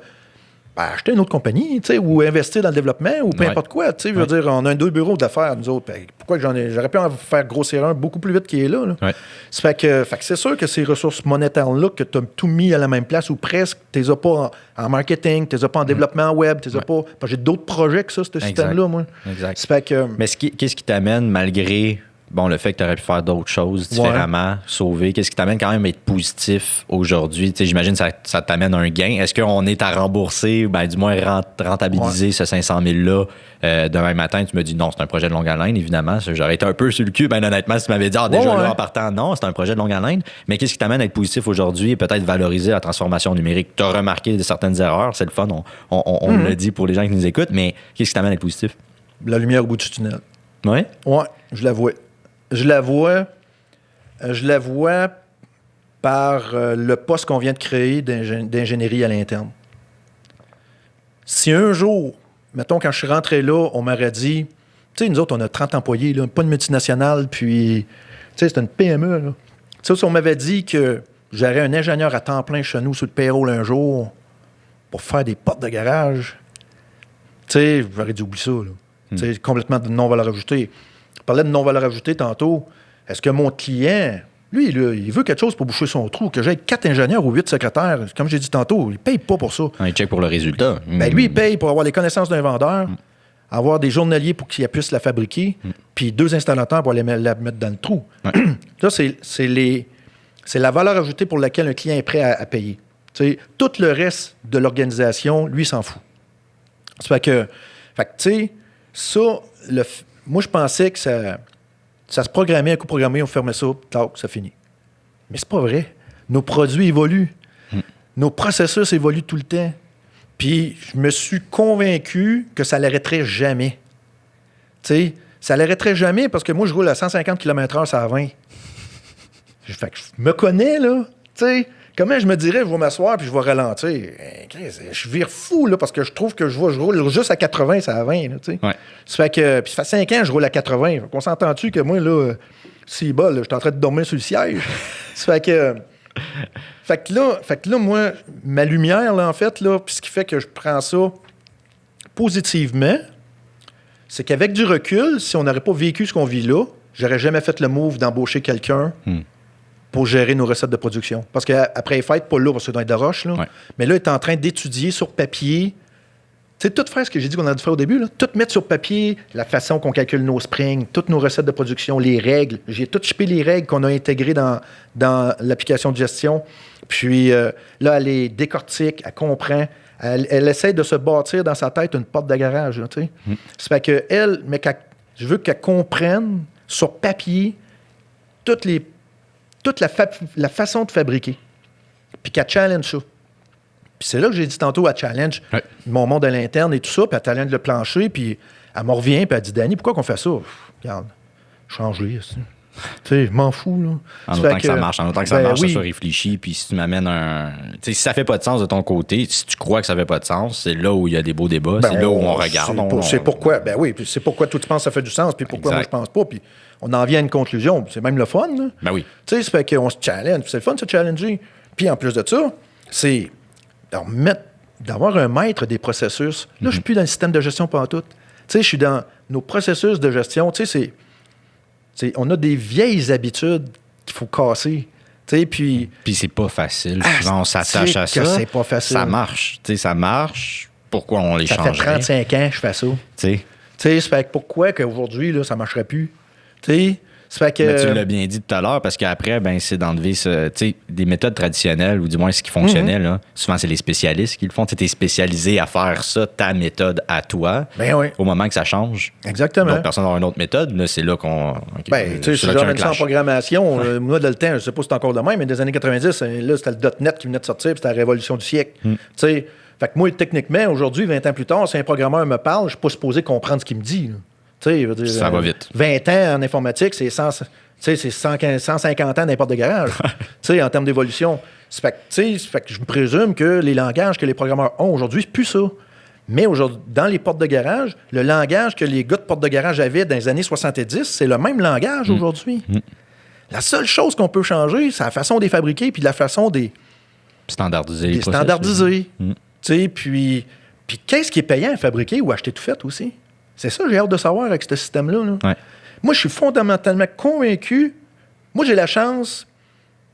Speaker 2: acheter une autre compagnie, tu sais, ou investir dans le développement, ou peu importe quoi. Tu sais, je veux dire, on a 2 bureaux d'affaires, nous autres. Pourquoi j'aurais pu en faire grossir un beaucoup plus vite qu'il est là.
Speaker 1: Ouais.
Speaker 2: Ça fait que c'est sûr que ces ressources monétaires-là, que tu as tout mis à la même place, ou presque, tu les as pas en marketing, tu les as pas en développement web, tu les as pas... Parce que j'ai d'autres projets que ça, ce système-là, moi.
Speaker 1: Exact.
Speaker 2: Ça fait que...
Speaker 1: Mais qu'est-ce qui t'amène, malgré... Bon, le fait que tu aurais pu faire d'autres choses différemment, sauver, qu'est-ce qui t'amène quand même à être positif aujourd'hui? Tu sais, j'imagine que ça t'amène un gain. Est-ce qu'on est à rembourser, du moins rentabiliser ce 500 000-là demain matin? Tu me dis non, c'est un projet de longue haleine, évidemment. J'aurais été un peu sur le cul, honnêtement, si tu m'avais dit déjà là en partant, non, c'est un projet de longue haleine. Mais qu'est-ce qui t'amène à être positif aujourd'hui et peut-être valoriser la transformation numérique? Tu as remarqué certaines erreurs, c'est le fun, on le dit pour les gens qui nous écoutent, mais qu'est-ce qui t'amène à être positif?
Speaker 2: La lumière au bout du tunnel.
Speaker 1: Oui?
Speaker 2: Oui, je la vois. Je la vois par le poste qu'on vient de créer d'ingénierie à l'interne. Si un jour, mettons, quand je suis rentré là, on m'aurait dit, tu sais, nous autres, on a 30 employés, là, pas de multinationale, puis, tu sais, c'est une PME, là. Tu sais, si on m'avait dit que j'aurais un ingénieur à temps plein chez nous sur le payroll un jour pour faire des portes de garage, tu sais, j'aurais dit, oublie ça, là. Tu sais, complètement de non-valeur ajoutée. Je parlais de non-valeur ajoutée tantôt. Est-ce que mon client, lui, là, il veut quelque chose pour boucher son trou, que j'aie 4 ingénieurs ou 8 secrétaires, comme j'ai dit tantôt, il ne paye pas pour ça.
Speaker 1: Il check pour le résultat.
Speaker 2: Lui, il paye pour avoir les connaissances d'un vendeur, avoir des journaliers pour qu'il puisse la fabriquer, puis 2 installateurs pour la mettre dans le trou. Ça, c'est la valeur ajoutée pour laquelle un client est prêt à payer. T'sais, tout le reste de l'organisation, lui, s'en fout. Ça fait que tu sais, ça, moi, je pensais que ça se programmait, un coup programmé, on fermait ça, tac, ça finit. Mais c'est pas vrai. Nos produits évoluent. Nos processus évoluent tout le temps. Puis, je me suis convaincu que ça l'arrêterait jamais. Tu sais, ça l'arrêterait jamais parce que moi, je roule à 150 km/h, ça à 20. Fait que je me connais, là. Tu sais, comment je me dirais, je vais m'asseoir puis je vais ralentir? Je vire fou, là, parce que je trouve que je roule juste à 80, ça à 20, là, tu sais. Ça fait que, puis ça fait 5 ans que je roule à 80. On s'entend-tu que moi, là, si bas, je suis en train de dormir sur le siège. Ça fait que... Fait que là, moi, ma lumière, là, en fait, là, puis ce qui fait que je prends ça positivement, c'est qu'avec du recul, si on n'aurait pas vécu ce qu'on vit là, j'aurais jamais fait le move d'embaucher quelqu'un pour gérer nos recettes de production. Parce qu'après les fêtes, pas là, parce que dans les roches, là, mais là, il est en train d'étudier sur papier sais, tout faire ce que j'ai dit qu'on a dû faire au début, là, tout mettre sur papier, la façon qu'on calcule nos springs, toutes nos recettes de production, les règles. J'ai tout chippé les règles qu'on a intégrées dans l'application de gestion. Puis là, elle les décortique, elle comprend. Elle essaie de se bâtir dans sa tête une porte de garage. Là, tu sais. Ça fait que elle, mais je veux qu'elle comprenne sur papier toute la façon de fabriquer. Puis qu'elle challenge ça. Puis c'est là que j'ai dit tantôt, elle challenge mon monde à l'interne et tout ça, puis elle challenge le plancher, puis elle me revient, puis elle dit, Danny, pourquoi qu'on fait ça? Regarde, change-les. Tu sais, je m'en fous. Là.
Speaker 1: En autant que ça marche, ça soit réfléchi, puis si tu m'amènes tu sais, si ça fait pas de sens de ton côté, si tu crois que ça fait pas de sens, c'est là où il y a des beaux débats, c'est là où on regarde.
Speaker 2: C'est pourquoi, c'est pourquoi toi tu penses que ça fait du sens, puis pourquoi moi je pense pas, puis on en vient à une conclusion, c'est même le fun. Là.
Speaker 1: Ben oui.
Speaker 2: Tu sais, ça fait qu'on se challenge, c'est le fun de se challenger. Puis en plus de ça, c'est d'avoir un maître des processus. Là, je suis plus dans le système de gestion pantoute. Tu sais, je suis dans nos processus de gestion. Tu sais, on a des vieilles habitudes qu'il faut casser. Tu sais, puis
Speaker 1: c'est pas facile. Souvent, on s'attache à ça.
Speaker 2: C'est pas facile.
Speaker 1: Ça marche. Tu sais, ça marche. Pourquoi on les changerait?
Speaker 2: Ça fait 35 ans que je fais ça. Tu sais, ça fait pourquoi qu'aujourd'hui, là, ça marcherait plus? Tu sais, ça fait que...
Speaker 1: Mais tu l'as bien dit tout à l'heure, parce qu'après, ben, c'est d'enlever des méthodes traditionnelles, ou du moins ce qui fonctionnait. Là. Souvent, c'est les spécialistes qui le font. Tu es spécialisé à faire ça, ta méthode à toi.
Speaker 2: Ben oui.
Speaker 1: Au moment que ça change.
Speaker 2: Exactement.
Speaker 1: Donc, personne n'aura une autre méthode. Là, c'est là qu'on...
Speaker 2: Ben, tu sais, si je ramène ça en programmation, moi, dans le temps, je sais pas si c'est encore de même, mais des années 90, là, c'était le .NET qui venait de sortir, puis c'était la révolution du siècle. Tu sais, fait que moi, techniquement, aujourd'hui, 20 ans plus tard, si un programmeur me parle, je suis pas supposé comprendre ce qu'il me dit. Là. Dire,
Speaker 1: ça va vite.
Speaker 2: 20 ans en informatique, c'est 150 ans n'importe de garage, en termes d'évolution. Fait que je me présume que les langages que les programmeurs ont aujourd'hui, c'est plus ça. Mais aujourd'hui, dans les portes de garage, le langage que les gars de portes de garage avaient dans les années 70, c'est le même langage aujourd'hui. La seule chose qu'on peut changer, c'est la façon de les fabriquer puis la façon des
Speaker 1: standardiser.
Speaker 2: Puis qu'est-ce qui est payant à fabriquer ou acheter tout fait aussi? C'est ça que j'ai hâte de savoir avec ce système-là. Là.
Speaker 1: Ouais.
Speaker 2: Moi, je suis fondamentalement convaincu. Moi, j'ai la chance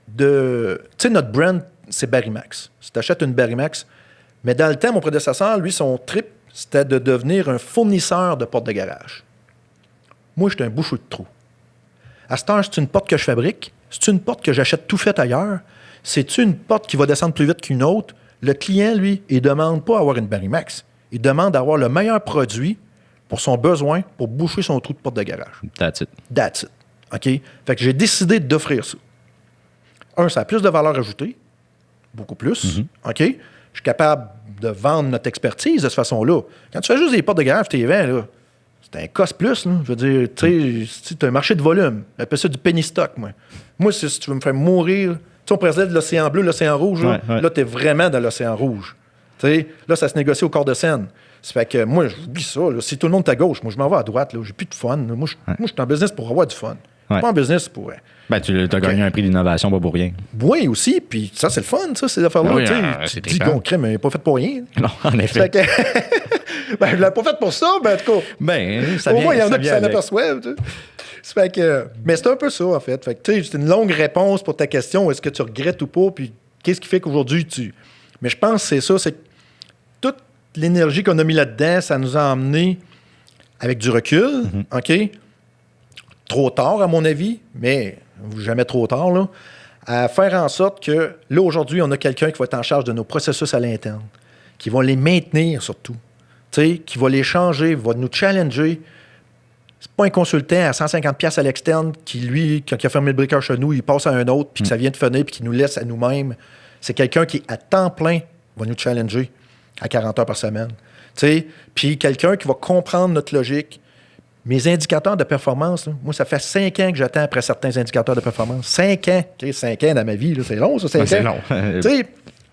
Speaker 2: de... Tu sais, notre brand, c'est Barrymax. Si tu achètes une Barrymax, mais dans le temps, mon prédécesseur, lui, son trip, c'était de devenir un fournisseur de portes de garage. Moi, j'étais un boucheux de trou. À cette heure, c'est une porte que je fabrique. C'est une porte que j'achète tout fait ailleurs. C'est une porte qui va descendre plus vite qu'une autre. Le client, lui, il ne demande pas à avoir une Barrymax. Il demande d'avoir le meilleur produit pour son besoin, pour boucher son trou de porte de garage.
Speaker 1: That's it.
Speaker 2: OK? Fait que j'ai décidé d'offrir ça. Ça a plus de valeur ajoutée. Beaucoup plus. OK? Je suis capable de vendre notre expertise de cette façon-là. Quand tu fais juste des portes de garage, tu les vends, là. C'est un cost plus, là. Je veux dire, tu sais, tu as un marché de volume. J'appelle ça du penny stock, moi. Moi, si tu veux me faire mourir... Tu sais, on présentait de l'océan bleu, l'océan rouge, là. Là, tu es vraiment dans l'océan rouge. Tu sais, là, ça se négocie au corps de scène. Ça fait que moi, j'oublie ça. Là. Si tout le monde est à gauche, moi, je m'en vais à droite. Là. J'ai plus de fun. Là. Moi, je suis en business pour avoir du fun. Je suis pas en business pour...
Speaker 1: Ben, tu as gagné un prix d'innovation, pas pour rien.
Speaker 2: Oui, aussi. Puis ça, c'est le fun, ça, ces affaires-là.
Speaker 1: Oui,
Speaker 2: tu te dis, bon, crème, mais pas fait pour rien.
Speaker 1: Non, en effet.
Speaker 2: Que... ben, je l'ai pas fait pour ça, mais en tout cas...
Speaker 1: Ben, ça
Speaker 2: au
Speaker 1: vient,
Speaker 2: moins, il y en a qui
Speaker 1: vient
Speaker 2: s'en aperçoivent. Tu sais. Ça fait que... Mais c'est un peu ça, en fait. Fait que, tu sais, c'est une longue réponse pour ta question. Est-ce que tu regrettes ou pas? Puis qu'est-ce qui fait qu'aujourd'hui, tu... Mais je pense que c'est ça, c'est que toute l'énergie qu'on a mis là-dedans, ça nous a emmené avec du recul, OK? Trop tard, à mon avis, mais jamais trop tard, là, à faire en sorte que, là, aujourd'hui, on a quelqu'un qui va être en charge de nos processus à l'interne, qui va les maintenir, surtout, qui va les changer, va nous challenger. C'est pas un consultant à 150$ à l'externe qui, lui, quand il a fermé le briqueur chez nous, il passe à un autre, puis que ça vient de finir, puis qui nous laisse à nous-mêmes. C'est quelqu'un qui, à temps plein, va nous challenger à 40 heures par semaine. Puis quelqu'un qui va comprendre notre logique. Mes indicateurs de performance, là, moi, ça fait 5 ans que j'attends après certains indicateurs de performance. 5 ans. 5 ans dans ma vie, là, c'est long, ça, 5 ans.
Speaker 1: C'est long.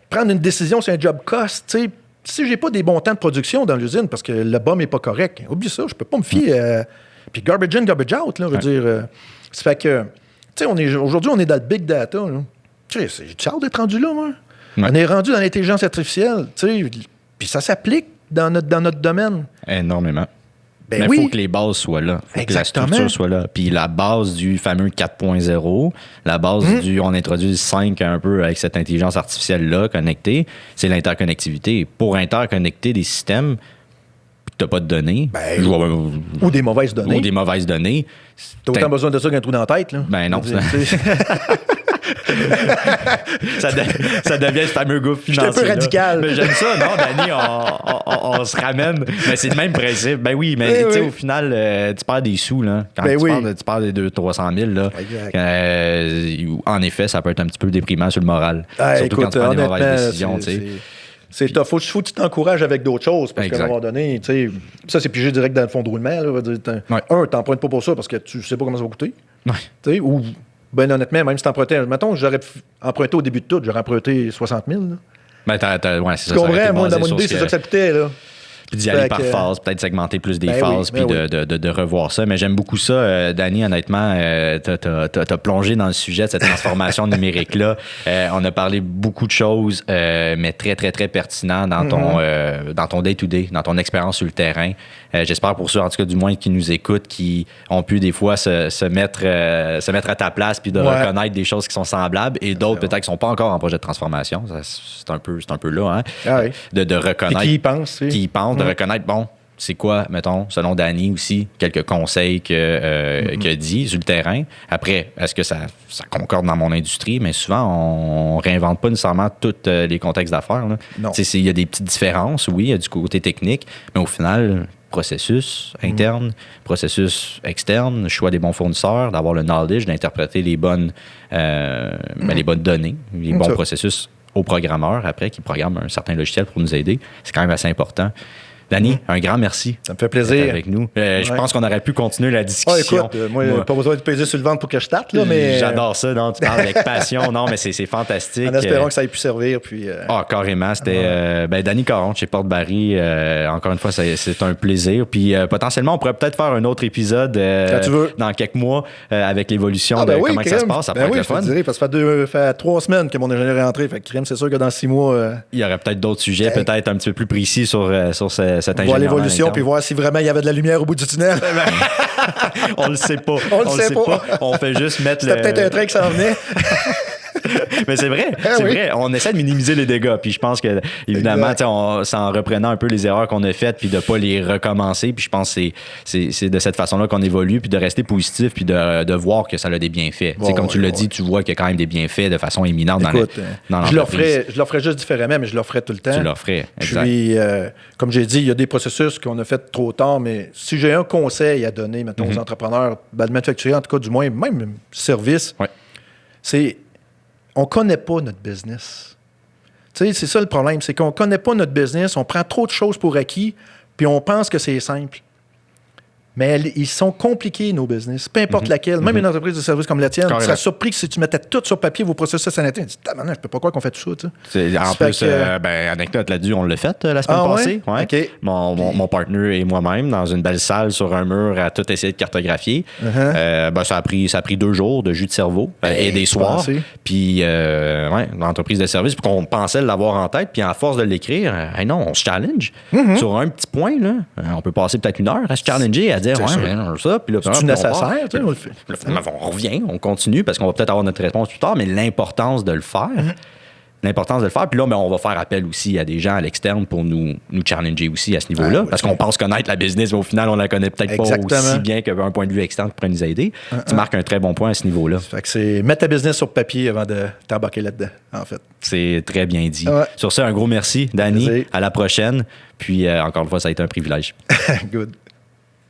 Speaker 2: Prendre une décision, c'est un job cost. Si j'ai pas des bons temps de production dans l'usine parce que le BOM n'est pas correct, oublie ça, je peux pas me fier. Puis garbage in, garbage out, là, je veux dire. Ça fait que, aujourd'hui, on est dans le big data. J'ai hâte d'être rendu là, moi. Ouais. On est rendu dans l'intelligence artificielle, puis ça s'applique dans notre domaine.
Speaker 1: Énormément.
Speaker 2: Ben
Speaker 1: mais il faut que les bases soient là. Il faut que la structure soit là. Puis la base du fameux 4.0, la base on introduit le 5 un peu avec cette intelligence artificielle-là connectée, c'est l'interconnectivité. Pour interconnecter des systèmes, tu n'as pas de données.
Speaker 2: Ou des mauvaises données.
Speaker 1: Ou des mauvaises données.
Speaker 2: T'as autant besoin de ça qu'un trou dans la tête, là.
Speaker 1: Ben non. Ça devient ce fameux gouffre financier.
Speaker 2: Je suis un peu radical.
Speaker 1: Mais j'aime ça, non, Danny? On se ramène. Mais c'est le même principe. Ben oui, mais tu sais, au final, tu perds des sous, là. Quand tu perds des 200-300 000, là. En effet, ça peut être un petit peu déprimant sur le moral. Surtout quand tu prends des mauvaises décisions, tu sais.
Speaker 2: C'est tough. Faut que tu t'encourages avec d'autres choses. Parce qu'à un moment donné, tu sais, ça, c'est pigé direct dans le fond de roulement. Là, t'empruntes pas pour ça parce que tu sais pas comment ça va coûter. Ouais. Ou, ben honnêtement, même si t'empruntais, mettons, j'aurais emprunté au début de tout, j'aurais emprunté 60 000. Là.
Speaker 1: Ben, c'est
Speaker 2: tu comprends, moi, dans mon idée, c'est ça que ça coûtait, là.
Speaker 1: Puis d'y aller par phase, peut-être segmenter plus des phases, puis de revoir ça. Mais j'aime beaucoup ça, Danny, honnêtement. T'as plongé dans le sujet de cette transformation numérique-là. On a parlé beaucoup de choses, mais très, très, très pertinent dans ton day-to-day, dans ton expérience sur le terrain. J'espère pour ceux, en tout cas, du moins, qui nous écoutent, qui ont pu des fois se mettre à ta place puis de reconnaître des choses qui sont semblables et d'autres peut-être qui ne sont pas encore en projet de transformation. C'est un peu là, hein? De reconnaître.
Speaker 2: Et qui y pensent.
Speaker 1: De reconnaître, bon, c'est quoi, mettons, selon Danny aussi, quelques conseils qu'il a dit sur le terrain. Après, est-ce que ça concorde dans mon industrie? Mais souvent, on réinvente pas nécessairement tous les contextes d'affaires.
Speaker 2: Non.
Speaker 1: Il y a des petites différences, oui, il y a du côté technique, mais au final, processus interne, processus externe, choix des bons fournisseurs, d'avoir le knowledge, d'interpréter les bonnes données, les bons processus aux programmeurs après, qui programment un certain logiciel pour nous aider. C'est quand même assez important. Danny, un grand merci.
Speaker 2: Ça me fait plaisir.
Speaker 1: Avec nous. Je pense qu'on aurait pu continuer la discussion.
Speaker 2: Écoute, moi, pas besoin de peser sur le ventre pour que je tarte, là, mais...
Speaker 1: J'adore ça. Non, tu parles avec passion. Non, mais c'est fantastique.
Speaker 2: En espérant que ça ait pu servir. Puis,
Speaker 1: carrément. C'était Danny Caron chez Porte-Barry. Encore une fois, c'est un plaisir. Puis potentiellement, on pourrait peut-être faire un autre épisode dans quelques mois avec l'évolution de comment ça se passe. Ça pourrait être le fun.
Speaker 2: Parce que ça fait 3 semaines que mon ingénieur est rentré. Fait que crème, c'est sûr que dans 6 mois...
Speaker 1: Il y aurait peut-être d'autres sujets, peut-être un petit peu plus précis sur cet ingénieur.
Speaker 2: Voir l'évolution puis voir si vraiment il y avait de la lumière au bout du tunnel.
Speaker 1: On le sait pas. On le sait pas. On fait juste mettre
Speaker 2: C'était peut-être un train qui s'en venait.
Speaker 1: Mais c'est vrai, vrai. On essaie de minimiser les dégâts. Puis je pense que, évidemment, c'est en reprenant un peu les erreurs qu'on a faites puis de ne pas les recommencer. Puis je pense que c'est de cette façon-là qu'on évolue, puis de rester positif, puis de voir que ça a des bienfaits. Comme tu l'as dit, tu vois qu'il y a quand même des bienfaits de façon éminente dans l'entreprise.
Speaker 2: Je le ferais juste différemment, mais je le ferais tout le temps.
Speaker 1: Tu le ferais, exact.
Speaker 2: Puis, comme j'ai dit, il y a des processus qu'on a fait trop tard, mais si j'ai un conseil à donner, mettons, aux entrepreneurs, le manufacturier, en tout cas, du moins, même service, c'est... On ne connaît pas notre business. Tu sais, c'est ça le problème, c'est qu'on ne connaît pas notre business, on prend trop de choses pour acquis, puis on pense que c'est simple. Mais ils sont compliqués, nos business, peu importe laquelle. Même une entreprise de service comme la tienne, tu serais surpris que si tu mettais tout sur papier, vos processus sanitaires, tu dis, je peux pas croire qu'on fait tout ça.
Speaker 1: En plus, anecdote là-dessus, on l'a fait la semaine passée. Ouais? Okay. Mon partner et moi-même, dans une belle salle sur un mur, à tout essayer de cartographier. Ça a pris 2 jours de jus de cerveau et des soirs. Puis, l'entreprise de service, puis qu'on pensait l'avoir en tête, puis à force de l'écrire, non, on se challenge. Sur un petit point, là, on peut passer peut-être 1 heure à se challenger, à dire, ça, puis là,
Speaker 2: c'est nécessaire,
Speaker 1: on revient, on continue, parce qu'on va peut-être avoir notre réponse plus tard, mais l'importance de le faire. Puis là, on va faire appel aussi à des gens à l'externe pour nous challenger aussi à ce niveau-là, parce qu'on pense connaître la business, mais au final, on la connaît peut-être pas aussi bien qu'un point de vue externe qui pourrait nous aider. Tu marques un très bon point à ce niveau-là.
Speaker 2: Fait que c'est mettre ta business sur papier avant de t'embarquer là-dedans, en fait.
Speaker 1: C'est très bien dit. Sur ça, un gros merci, Danny. À la prochaine. Puis, encore une fois, ça a été un privilège.
Speaker 2: Good.